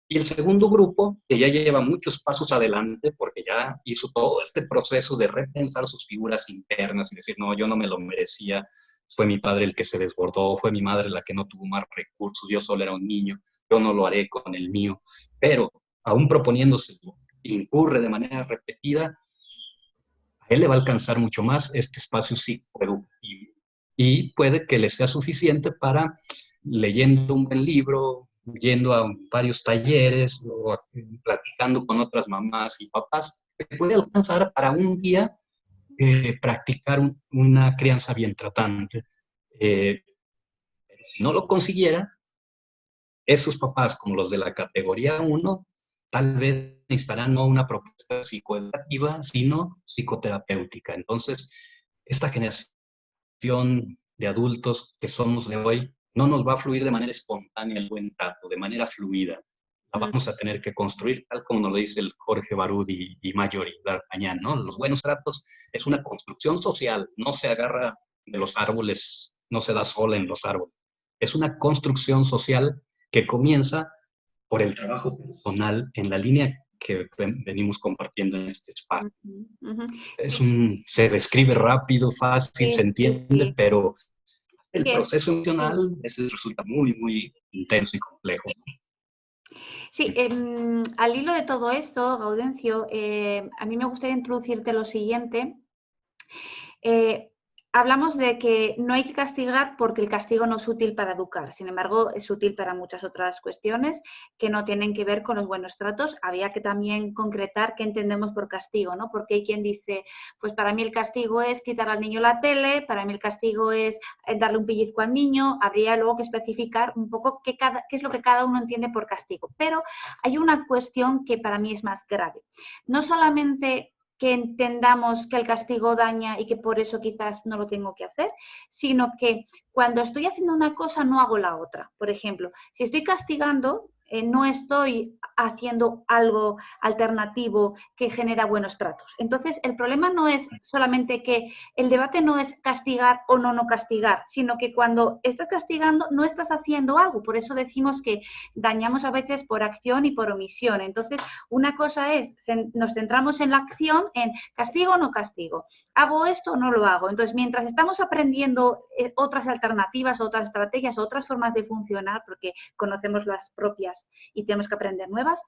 Y el segundo grupo, que ya lleva muchos pasos adelante, porque ya hizo todo este proceso de repensar sus figuras internas y decir, no, yo no me lo merecía, fue mi padre el que se desbordó, fue mi madre la que no tuvo más recursos, yo solo era un niño, yo no lo haré con el mío. Pero aún proponiéndose, incurre de manera repetida, a él le va a alcanzar mucho más este espacio psicoeducativo y puede que le sea suficiente para, leyendo un buen libro, yendo a varios talleres o platicando con otras mamás y papás, puede alcanzar para un día practicar una crianza bien tratante. Si no lo consiguiera, esos papás, como los de la categoría 1, tal vez necesitarán no una propuesta psicoeducativa, sino psicoterapéutica. Entonces, esta generación de adultos que somos de hoy no nos va a fluir de manera espontánea el buen trato, de manera fluida. La vamos a tener que construir, tal como nos lo dice el Jorge Barud y Marjorie D'Artagnan, ¿no? Los buenos tratos es una construcción social, no se agarra de los árboles, no se da sola en los árboles. Es una construcción social que comienza por el trabajo personal en la línea que venimos compartiendo en este espacio. Se describe rápido, fácil, se entiende, pero el proceso emocional resulta muy, muy intenso y complejo. Sí, al hilo de todo esto, Gaudencio, a mí me gustaría introducirte lo siguiente. Hablamos de que no hay que castigar porque el castigo no es útil para educar. Sin embargo, es útil para muchas otras cuestiones que no tienen que ver con los buenos tratos. Había que también concretar qué entendemos por castigo, ¿no? Porque hay quien dice, pues para mí el castigo es quitar al niño la tele, para mí el castigo es darle un pellizco al niño. Habría luego que especificar un poco qué es lo que cada uno entiende por castigo. Pero hay una cuestión que para mí es más grave. No solamente que entendamos que el castigo daña y que por eso quizás no lo tengo que hacer, sino que cuando estoy haciendo una cosa no hago la otra. Por ejemplo, si estoy castigando, no estoy haciendo algo alternativo que genera buenos tratos. Entonces, el problema no es solamente que el debate no es castigar o no castigar, sino que cuando estás castigando no estás haciendo algo. Por eso decimos que dañamos a veces por acción y por omisión. Entonces, una cosa es, nos centramos en la acción, en castigo o no castigo. ¿Hago esto o no lo hago? Entonces, mientras estamos aprendiendo otras alternativas, otras estrategias, otras formas de funcionar, porque conocemos las propias y tenemos que aprender nuevas,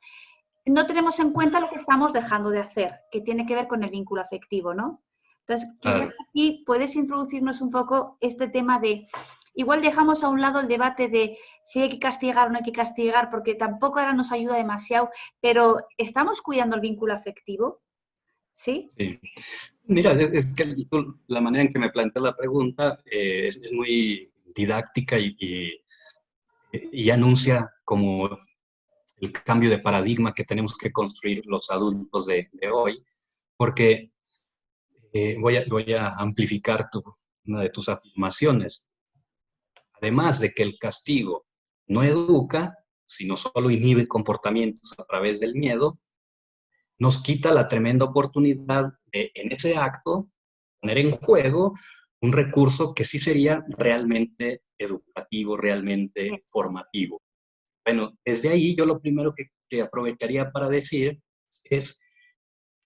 no tenemos en cuenta lo que estamos dejando de hacer, que tiene que ver con el vínculo afectivo, ¿no? Entonces, quizás aquí puedes introducirnos un poco este tema de, igual dejamos a un lado el debate de si hay que castigar o no hay que castigar, porque tampoco ahora nos ayuda demasiado, pero ¿estamos cuidando el vínculo afectivo? ¿Sí? Sí. Mira, es que la manera en que me planteas la pregunta es muy didáctica y anuncia como el cambio de paradigma que tenemos que construir los adultos de hoy, porque voy a amplificar una de tus afirmaciones. Además de que el castigo no educa, sino solo inhibe comportamientos a través del miedo, nos quita la tremenda oportunidad de, en ese acto, poner en juego un recurso que sí sería realmente educativo, realmente formativo. Bueno, desde ahí yo lo primero que aprovecharía para decir es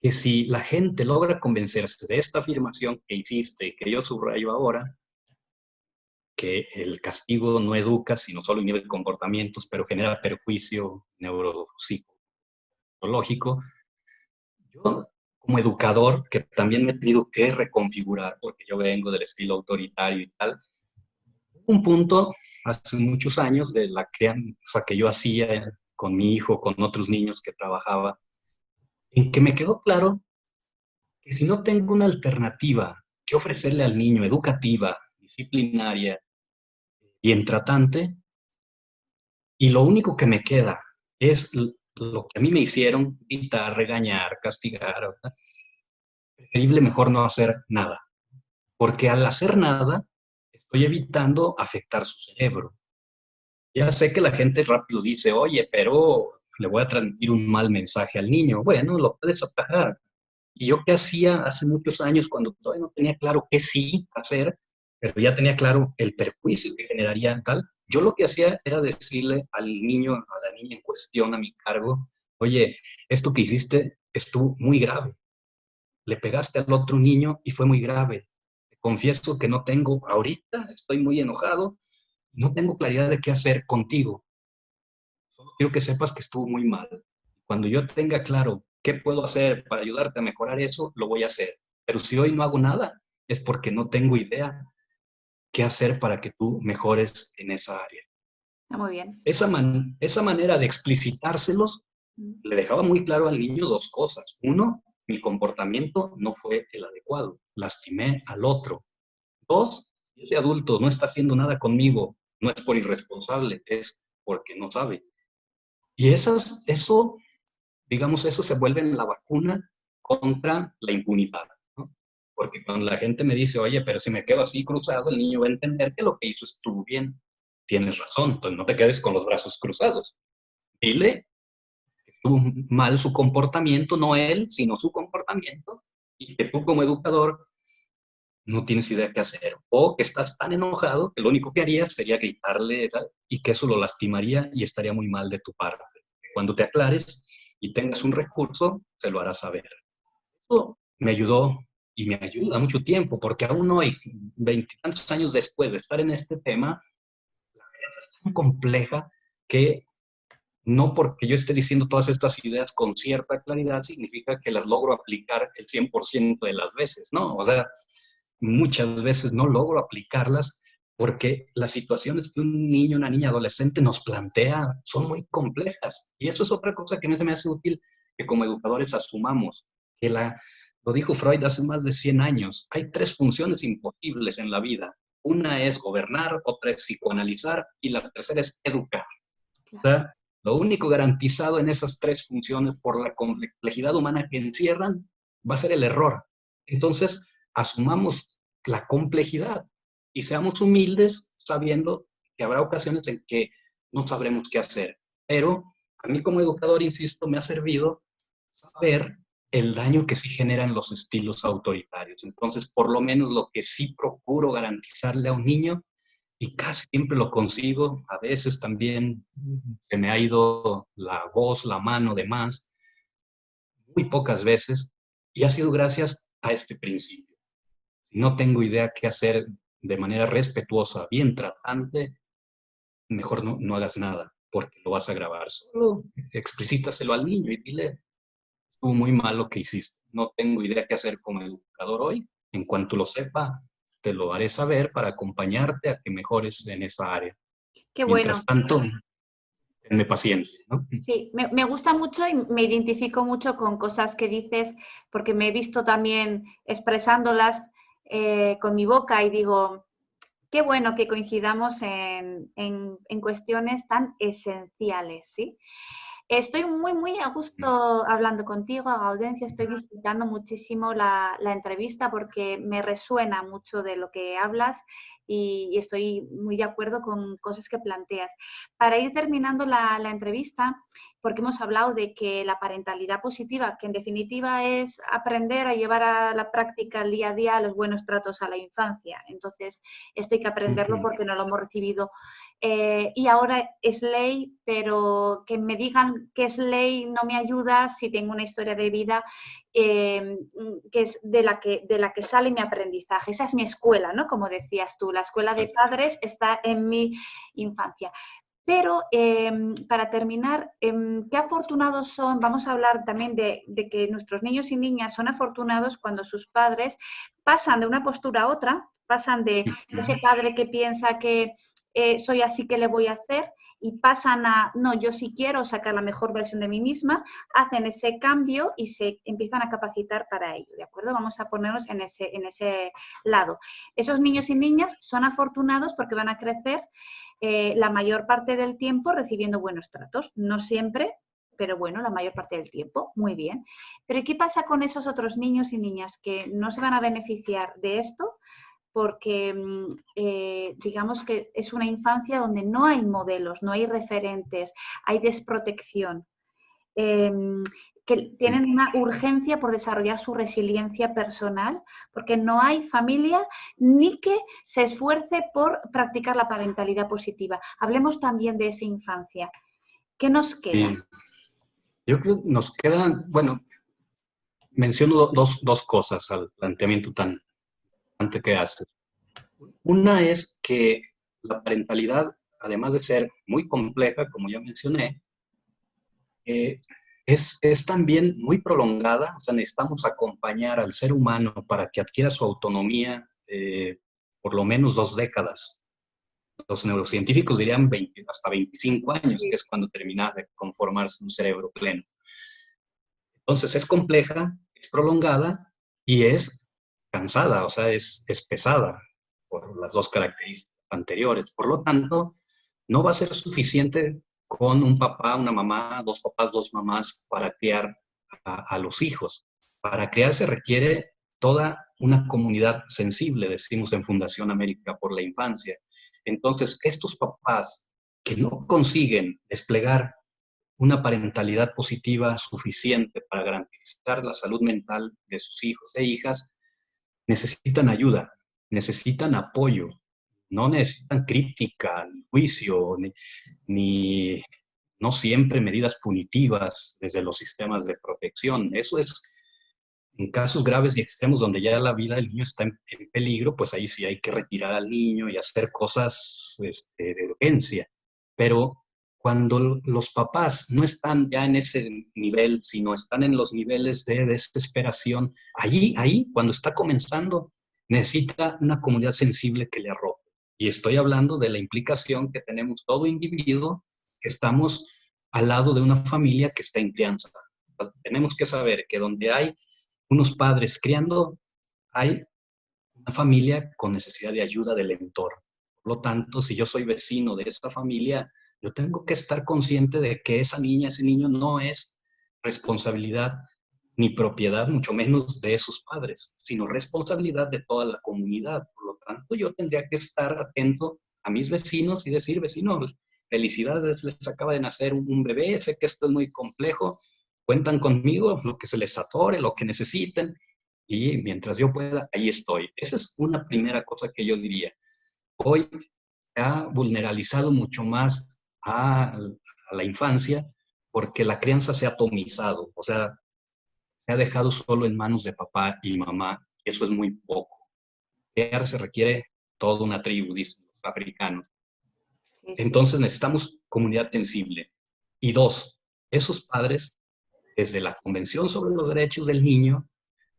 que si la gente logra convencerse de esta afirmación que hiciste y que yo subrayo ahora, que el castigo no educa, sino solo inhibe comportamientos, pero genera perjuicio neuropsicológico, yo como educador, que también me he tenido que reconfigurar, porque yo vengo del estilo autoritario y tal, un punto hace muchos años de la crianza que yo hacía con mi hijo, con otros niños que trabajaba, en que me quedó claro que si no tengo una alternativa que ofrecerle al niño educativa, disciplinaria, bien tratante, y lo único que me queda es lo que a mí me hicieron, gritar, regañar, castigar, ¿verdad? Preferible mejor no hacer nada, porque al hacer nada estoy evitando afectar su cerebro. Ya sé que la gente rápido dice, oye, pero le voy a transmitir un mal mensaje al niño. Bueno, lo puedes atajar, ¿Y yo qué hacía hace muchos años cuando todavía no tenía claro qué sí hacer, pero ya tenía claro el perjuicio que generaría tal? Yo lo que hacía era decirle al niño, a la niña en cuestión, a mi cargo, oye, esto que hiciste estuvo muy grave. Le pegaste al otro niño y fue muy grave. Te confieso que no tengo, ahorita estoy muy enojado, no tengo claridad de qué hacer contigo. Solo quiero que sepas que estuvo muy mal. Cuando yo tenga claro qué puedo hacer para ayudarte a mejorar eso, lo voy a hacer. Pero si hoy no hago nada, es porque no tengo idea qué hacer para que tú mejores en esa área. Está muy bien. Esa manera de explicitárselos le dejaba muy claro al niño dos cosas. Uno, mi comportamiento no fue el adecuado, lastimé al otro. Dos, ese adulto no está haciendo nada conmigo, no es por irresponsable, es porque no sabe. Y eso, digamos, eso se vuelve en la vacuna contra la impunidad, ¿no? Porque cuando la gente me dice, oye, pero si me quedo así cruzado, el niño va a entender que lo que hizo estuvo bien. Tienes razón, entonces no te quedes con los brazos cruzados. Dile que estuvo mal su comportamiento, no él, sino su comportamiento, y que tú como educador no tienes idea qué hacer. O que estás tan enojado que lo único que harías sería gritarle y que eso lo lastimaría y estaría muy mal de tu parte. Cuando te aclares y tengas un recurso, se lo harás saber. Eso me ayudó y me ayuda mucho tiempo, porque aún hoy, veintitantos años después de estar en este tema, es tan compleja que no porque yo esté diciendo todas estas ideas con cierta claridad significa que las logro aplicar el 100% de las veces, ¿no? O sea, muchas veces no logro aplicarlas porque las situaciones que un niño, una niña, adolescente nos plantea son muy complejas. Y eso es otra cosa que a mí se me hace útil que como educadores asumamos, que lo dijo Freud hace más de 100 años, hay tres funciones imposibles en la vida. Una es gobernar, otra es psicoanalizar y la tercera es educar. O sea, lo único garantizado en esas tres funciones por la complejidad humana que encierran va a ser el error. Entonces, asumamos la complejidad y seamos humildes sabiendo que habrá ocasiones en que no sabremos qué hacer. Pero a mí como educador, insisto, me ha servido saber el daño que sí generan los estilos autoritarios. Entonces, por lo menos lo que sí procuro garantizarle a un niño, y casi siempre lo consigo, a veces también se me ha ido la voz, la mano de más, muy pocas veces, y ha sido gracias a este principio. Si no tengo idea qué hacer de manera respetuosa, bien tratante, mejor no hagas nada, porque lo vas a agravar. Solo explícitaselo al niño y dile, estuvo muy mal lo que hiciste. No tengo idea qué hacer como educador hoy. En cuanto lo sepa, te lo haré saber para acompañarte a que mejores en esa área. Qué Mientras bueno. tanto, tenme paciencia, ¿no? Sí, me gusta mucho y me identifico mucho con cosas que dices porque me he visto también expresándolas con mi boca y digo, qué bueno que coincidamos en cuestiones tan esenciales, ¿sí? Estoy muy a gusto hablando contigo, Gaudencio. Estoy disfrutando muchísimo la entrevista porque me resuena mucho de lo que hablas y estoy muy de acuerdo con cosas que planteas. Para ir terminando la entrevista, porque hemos hablado de que la parentalidad positiva, que en definitiva es aprender a llevar a la práctica el día a día los buenos tratos a la infancia. Entonces, esto hay que aprenderlo porque no lo hemos recibido y ahora es ley, pero que me digan que es ley no me ayuda si tengo una historia de vida que es de la que sale mi aprendizaje. Esa es mi escuela, ¿no? Como decías tú, la escuela de padres está en mi infancia. Pero para terminar, qué afortunados son, vamos a hablar también de que nuestros niños y niñas son afortunados cuando sus padres pasan de una postura a otra, pasan de ese padre que piensa que soy así que le voy a hacer y pasan a, no, yo sí quiero sacar la mejor versión de mí misma, hacen ese cambio y se empiezan a capacitar para ello, ¿de acuerdo? Vamos a ponernos en ese lado. Esos niños y niñas son afortunados porque van a crecer la mayor parte del tiempo recibiendo buenos tratos, no siempre, pero bueno, la mayor parte del tiempo, muy bien. Pero ¿qué pasa con esos otros niños y niñas que no se van a beneficiar de esto? Porque digamos que es una infancia donde no hay modelos, no hay referentes, hay desprotección. que tienen una urgencia por desarrollar su resiliencia personal, porque no hay familia ni que se esfuerce por practicar la parentalidad positiva. Hablemos también de esa infancia. ¿Qué nos queda? Yo creo que nos quedan, bueno, menciono dos cosas al planteamiento tan importante que haces. Una es que la parentalidad, además de ser muy compleja, como ya mencioné, es también muy prolongada. O sea, necesitamos acompañar al ser humano para que adquiera su autonomía por lo menos 2 décadas. Los neurocientíficos dirían hasta 25 años, que es cuando termina de conformarse un cerebro pleno. Entonces es compleja, es prolongada y es cansada, o sea, es pesada por las dos características anteriores. Por lo tanto, no va a ser suficiente con un papá, una mamá, 2 papás, 2 mamás para criar a los hijos. Para criar se requiere toda una comunidad sensible, decimos en Fundación América por la Infancia. Entonces, estos papás que no consiguen desplegar una parentalidad positiva suficiente para garantizar la salud mental de sus hijos e hijas, necesitan ayuda, necesitan apoyo, no necesitan crítica, ni juicio, ni no siempre medidas punitivas desde los sistemas de protección. Eso es en casos graves y extremos donde ya la vida del niño está en peligro, pues ahí sí hay que retirar al niño y hacer cosas de urgencia. Pero cuando los papás no están ya en ese nivel, sino están en los niveles de desesperación, ahí, cuando está comenzando, necesita una comunidad sensible que le arrope. Y estoy hablando de la implicación que tenemos todo individuo, que estamos al lado de una familia que está en crianza. Tenemos que saber que donde hay unos padres criando, hay una familia con necesidad de ayuda del entorno. Por lo tanto, si yo soy vecino de esa familia, yo tengo que estar consciente de que esa niña, ese niño no es responsabilidad ni propiedad, mucho menos de sus padres, sino responsabilidad de toda la comunidad. Por lo tanto, yo tendría que estar atento a mis vecinos y decir, vecinos, felicidades, les acaba de nacer un bebé, sé que esto es muy complejo, cuentan conmigo, lo que se les atore, lo que necesiten, y mientras yo pueda, ahí estoy. Esa es una primera cosa que yo diría. Hoy se ha vulneralizado mucho más a la infancia porque la crianza se ha atomizado, o sea, se ha dejado solo en manos de papá y mamá. Eso es muy poco. Criar se requiere toda una tribu, dicen los africanos. Sí, sí. Entonces necesitamos comunidad sensible. Y 2, esos padres, desde la Convención sobre los Derechos del Niño,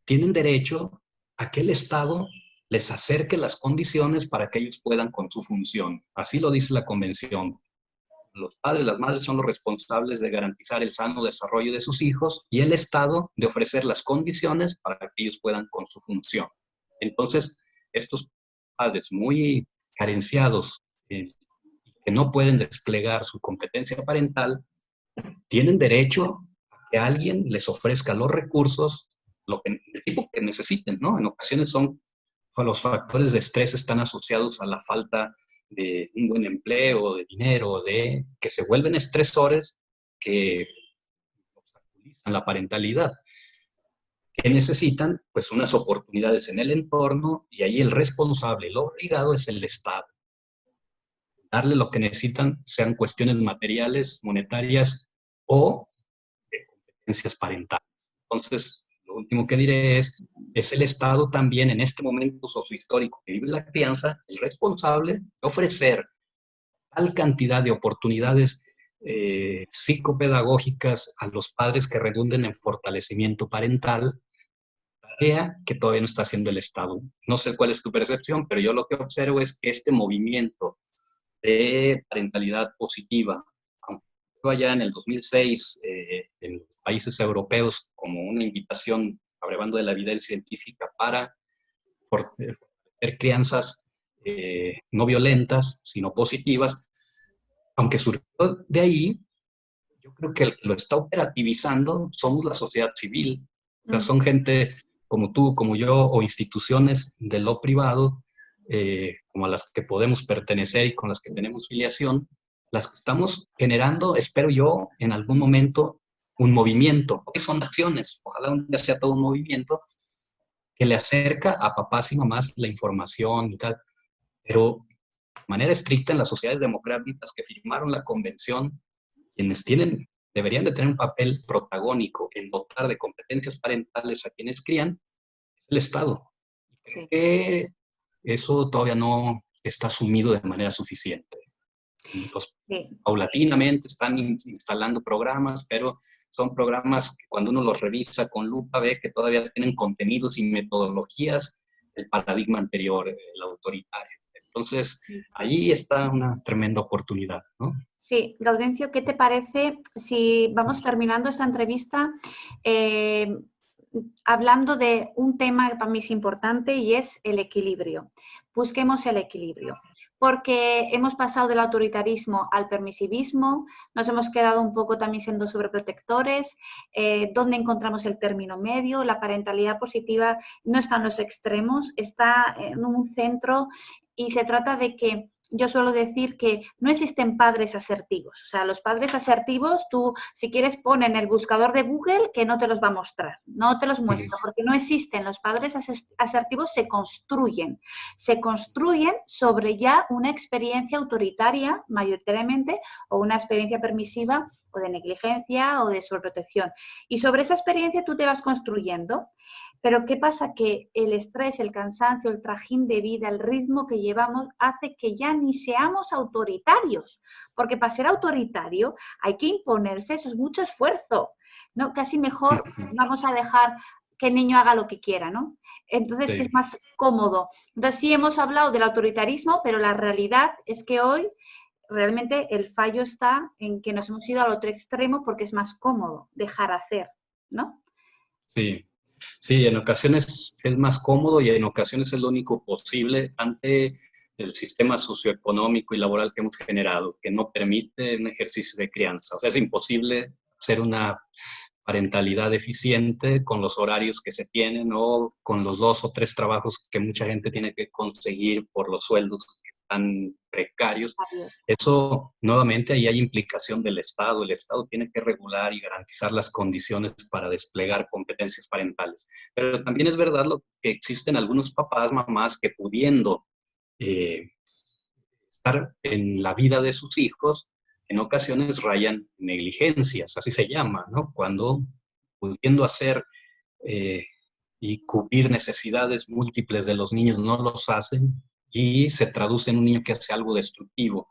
tienen derecho a que el Estado les acerque las condiciones para que ellos puedan con su función. Así lo dice la Convención. Los padres, las madres son los responsables de garantizar el sano desarrollo de sus hijos y el Estado de ofrecer las condiciones para que ellos puedan con su función. Entonces, estos padres muy carenciados, que no pueden desplegar su competencia parental, tienen derecho a que alguien les ofrezca los recursos, el tipo que necesiten, ¿no? En ocasiones los factores de estrés están asociados a la falta de un buen empleo, de dinero, que se vuelven estresores que obstaculizan la parentalidad. Que necesitan? Pues unas oportunidades en el entorno y ahí el responsable, el obligado es el Estado. Darle lo que necesitan, sean cuestiones materiales, monetarias o de competencias parentales. Entonces, lo último que diré es el Estado también en este momento sociohistórico que vive la crianza, el responsable de ofrecer tal cantidad de oportunidades psicopedagógicas a los padres que redunden en fortalecimiento parental, tarea que todavía no está haciendo el Estado. No sé cuál es tu percepción, pero yo lo que observo es que este movimiento de parentalidad positiva, aunque allá en el 2006 en los países europeos como una invitación, abrevando de la evidencia científica, para fortalecer crianzas no violentas, sino positivas, aunque surgió de ahí, yo creo que el que lo está operativizando somos la sociedad civil. O sea, son gente como tú, como yo, o instituciones de lo privado, como a las que podemos pertenecer y con las que tenemos filiación, las que estamos generando, espero yo, en algún momento, un movimiento, porque son acciones, ojalá un día sea todo un movimiento que le acerca a papás y mamás la información y tal, pero de manera estricta en las sociedades democráticas que firmaron la convención, quienes deberían de tener un papel protagónico en dotar de competencias parentales a quienes crían, es el Estado. Creo Sí. que eso todavía no está asumido de manera suficiente. Sí. Paulatinamente están instalando programas, pero son programas que cuando uno los revisa con lupa ve que todavía tienen contenidos y metodologías del paradigma anterior, el autoritario. Entonces, ahí está una tremenda oportunidad, ¿no? Sí, Gaudencio, ¿qué te parece si vamos terminando esta entrevista hablando de un tema que para mí es importante y es el equilibrio? Busquemos el equilibrio, porque hemos pasado del autoritarismo al permisivismo, nos hemos quedado un poco también siendo sobreprotectores. ¿Dónde encontramos el término medio? La parentalidad positiva no está en los extremos, está en un centro y se trata de que yo suelo decir que no existen padres asertivos. O sea, los padres asertivos, tú, si quieres, pon en el buscador de Google que no te los va a mostrar, no te los muestra, porque no existen. Los padres asertivos se construyen sobre ya una experiencia autoritaria, mayoritariamente, o una experiencia permisiva, o de negligencia, o de sobreprotección. Y sobre esa experiencia tú te vas construyendo. Pero ¿qué pasa? Que el estrés, el cansancio, el trajín de vida, el ritmo que llevamos hace que ya ni seamos autoritarios, porque para ser autoritario hay que imponerse, eso es mucho esfuerzo, ¿no? Casi mejor vamos a dejar que el niño haga lo que quiera, ¿no? Entonces, Sí. que es más cómodo. Entonces, sí hemos hablado del autoritarismo, pero la realidad es que hoy realmente el fallo está en que nos hemos ido al otro extremo porque es más cómodo dejar hacer, ¿no? Sí. Sí, en ocasiones es más cómodo y en ocasiones es lo único posible ante el sistema socioeconómico y laboral que hemos generado, que no permite un ejercicio de crianza. O sea, es imposible hacer una parentalidad eficiente con los horarios que se tienen o con los 2 o 3 trabajos que mucha gente tiene que conseguir por los sueldos que están precarios. Eso, nuevamente, ahí hay implicación del Estado. El Estado tiene que regular y garantizar las condiciones para desplegar competencias parentales. Pero también es verdad lo que existen algunos papás, mamás, que pudiendo estar en la vida de sus hijos, en ocasiones rayan negligencias, así se llama, ¿no? Cuando pudiendo hacer y cubrir necesidades múltiples de los niños no los hacen y se traduce en un niño que hace algo destructivo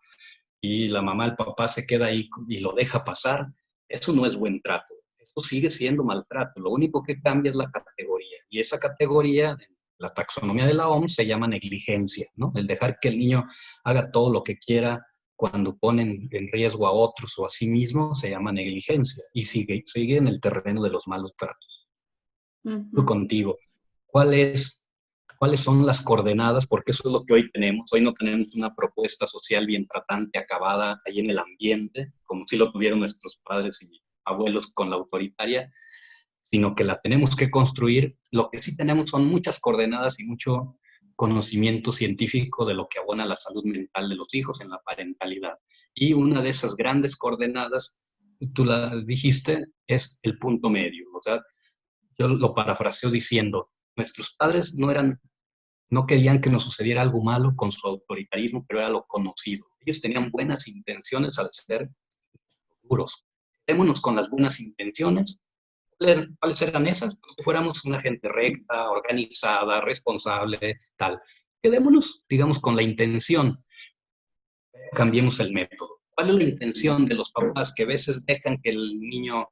y la mamá, el papá se queda ahí y lo deja pasar, eso no es buen trato. Eso sigue siendo maltrato. Lo único que cambia es la categoría. Y esa categoría, la taxonomía de la OMS, se llama negligencia, ¿no? El dejar que el niño haga todo lo que quiera cuando ponen en riesgo a otros o a sí mismo, se llama negligencia. Y sigue en el terreno de los malos tratos. Contigo, ¿cuáles son las coordenadas? Porque eso es lo que hoy tenemos. Hoy no tenemos una propuesta social bien tratante, acabada ahí en el ambiente, como sí lo tuvieron nuestros padres y abuelos con la autoritaria, sino que la tenemos que construir. Lo que sí tenemos son muchas coordenadas y mucho conocimiento científico de lo que abona la salud mental de los hijos en la parentalidad. Y una de esas grandes coordenadas, tú la dijiste, es el punto medio. O sea, yo lo parafraseo diciendo, nuestros padres no querían que nos sucediera algo malo con su autoritarismo, pero era lo conocido. Ellos tenían buenas intenciones al ser duros. Quedémonos con las buenas intenciones. ¿Cuáles eran esas? Pues que fuéramos una gente recta, organizada, responsable, tal. Quedémonos, digamos, con la intención. Cambiemos el método. ¿Cuál es la intención de los papás que a veces dejan que el niño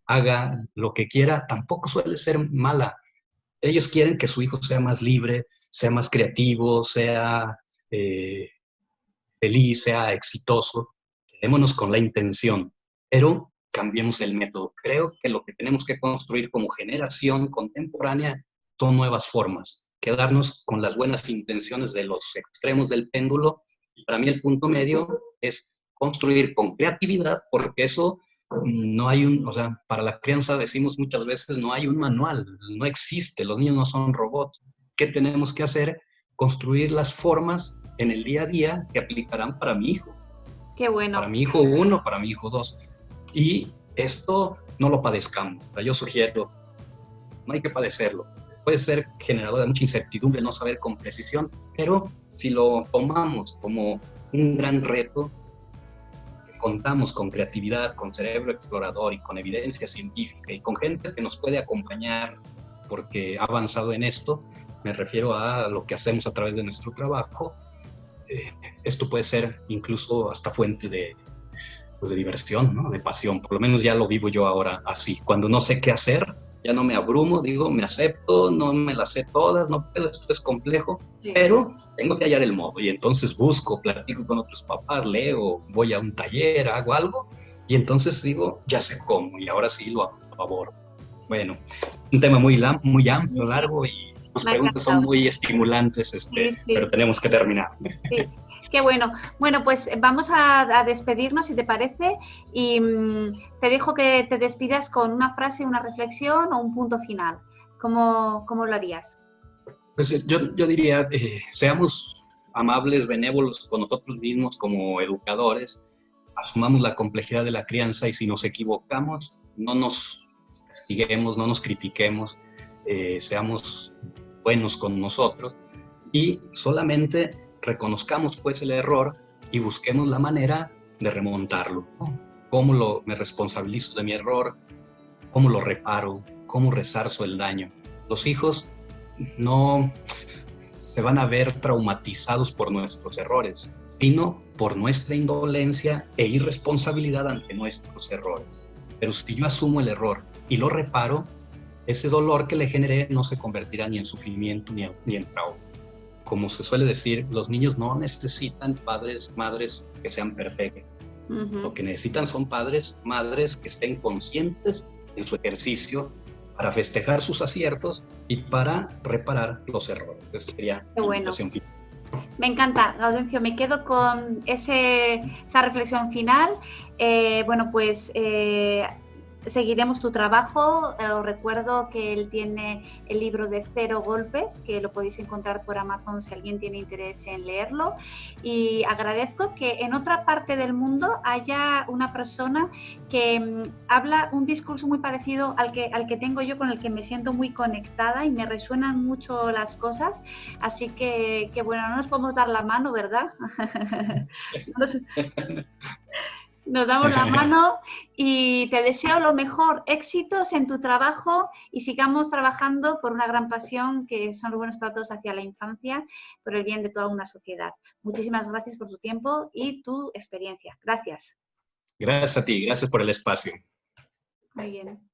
haga lo que quiera? Tampoco suele ser mala. Ellos quieren que su hijo sea más libre, sea más creativo, sea feliz, sea exitoso. Quedémonos con la intención, pero cambiemos el método. Creo que lo que tenemos que construir como generación contemporánea son nuevas formas. Quedarnos con las buenas intenciones de los extremos del péndulo. Y para mí el punto medio es construir con creatividad, porque eso no hay o sea, para la crianza decimos muchas veces, no hay un manual, no existe, los niños no son robots. ¿Qué tenemos que hacer? Construir las formas en el día a día que aplicarán para mi hijo. Qué bueno. Para mi hijo 1, para mi hijo 2. Y esto no lo padezcamos. O sea, yo sugiero, no hay que padecerlo. Puede ser generador de mucha incertidumbre no saber con precisión, pero si lo tomamos como un gran reto, contamos con creatividad, con cerebro explorador y con evidencia científica y con gente que nos puede acompañar porque ha avanzado en esto, me refiero a lo que hacemos a través de nuestro trabajo, esto puede ser incluso hasta fuente pues de diversión, ¿no? De pasión. Por lo menos ya lo vivo yo ahora así. Cuando no sé qué hacer, ya no me abrumo, digo, me acepto, no me las sé todas, no puedo, esto es complejo, sí, pero tengo que hallar el modo. Y entonces busco, platico con otros papás, leo, voy a un taller, hago algo, y entonces digo, ya sé cómo, y ahora sí lo abordo. Bueno, un tema muy amplio, largo, y tus preguntas son muy estimulantes, sí. Pero tenemos que terminar. Sí. Qué bueno. Bueno, pues vamos a despedirnos, si te parece, y te dejo que te despidas con una frase, una reflexión o un punto final. ¿Cómo lo harías? Pues yo diría, seamos amables, benévolos con nosotros mismos como educadores, asumamos la complejidad de la crianza y si nos equivocamos, no nos castiguemos, no nos critiquemos, seamos buenos con nosotros y solamente reconozcamos pues el error y busquemos la manera de remontarlo, ¿no? ¿Cómo me responsabilizo de mi error? ¿Cómo lo reparo? ¿Cómo resarzo el daño? Los hijos no se van a ver traumatizados por nuestros errores, sino por nuestra indolencia e irresponsabilidad ante nuestros errores. Pero si yo asumo el error y lo reparo, ese dolor que le generé no se convertirá ni en sufrimiento ni en trauma. Como se suele decir, los niños no necesitan padres, madres que sean perfectos. Lo que necesitan son padres, madres que estén conscientes en su ejercicio para festejar sus aciertos y para reparar los errores. Esa sería mi invitación final. Me encanta, Gaudencio, me quedo con esa reflexión final. Bueno, pues seguiremos tu trabajo. Os recuerdo que él tiene el libro de 0 golpes, que lo podéis encontrar por Amazon si alguien tiene interés en leerlo. Y agradezco que en otra parte del mundo haya una persona que habla un discurso muy parecido al que tengo yo, con el que me siento muy conectada y me resuenan mucho las cosas. Así que bueno, no nos podemos dar la mano, ¿verdad? Nos damos la mano y te deseo lo mejor, éxitos en tu trabajo y sigamos trabajando por una gran pasión que son los buenos tratos hacia la infancia por el bien de toda una sociedad. Muchísimas gracias por tu tiempo y tu experiencia. Gracias. Gracias a ti, gracias por el espacio. Muy bien.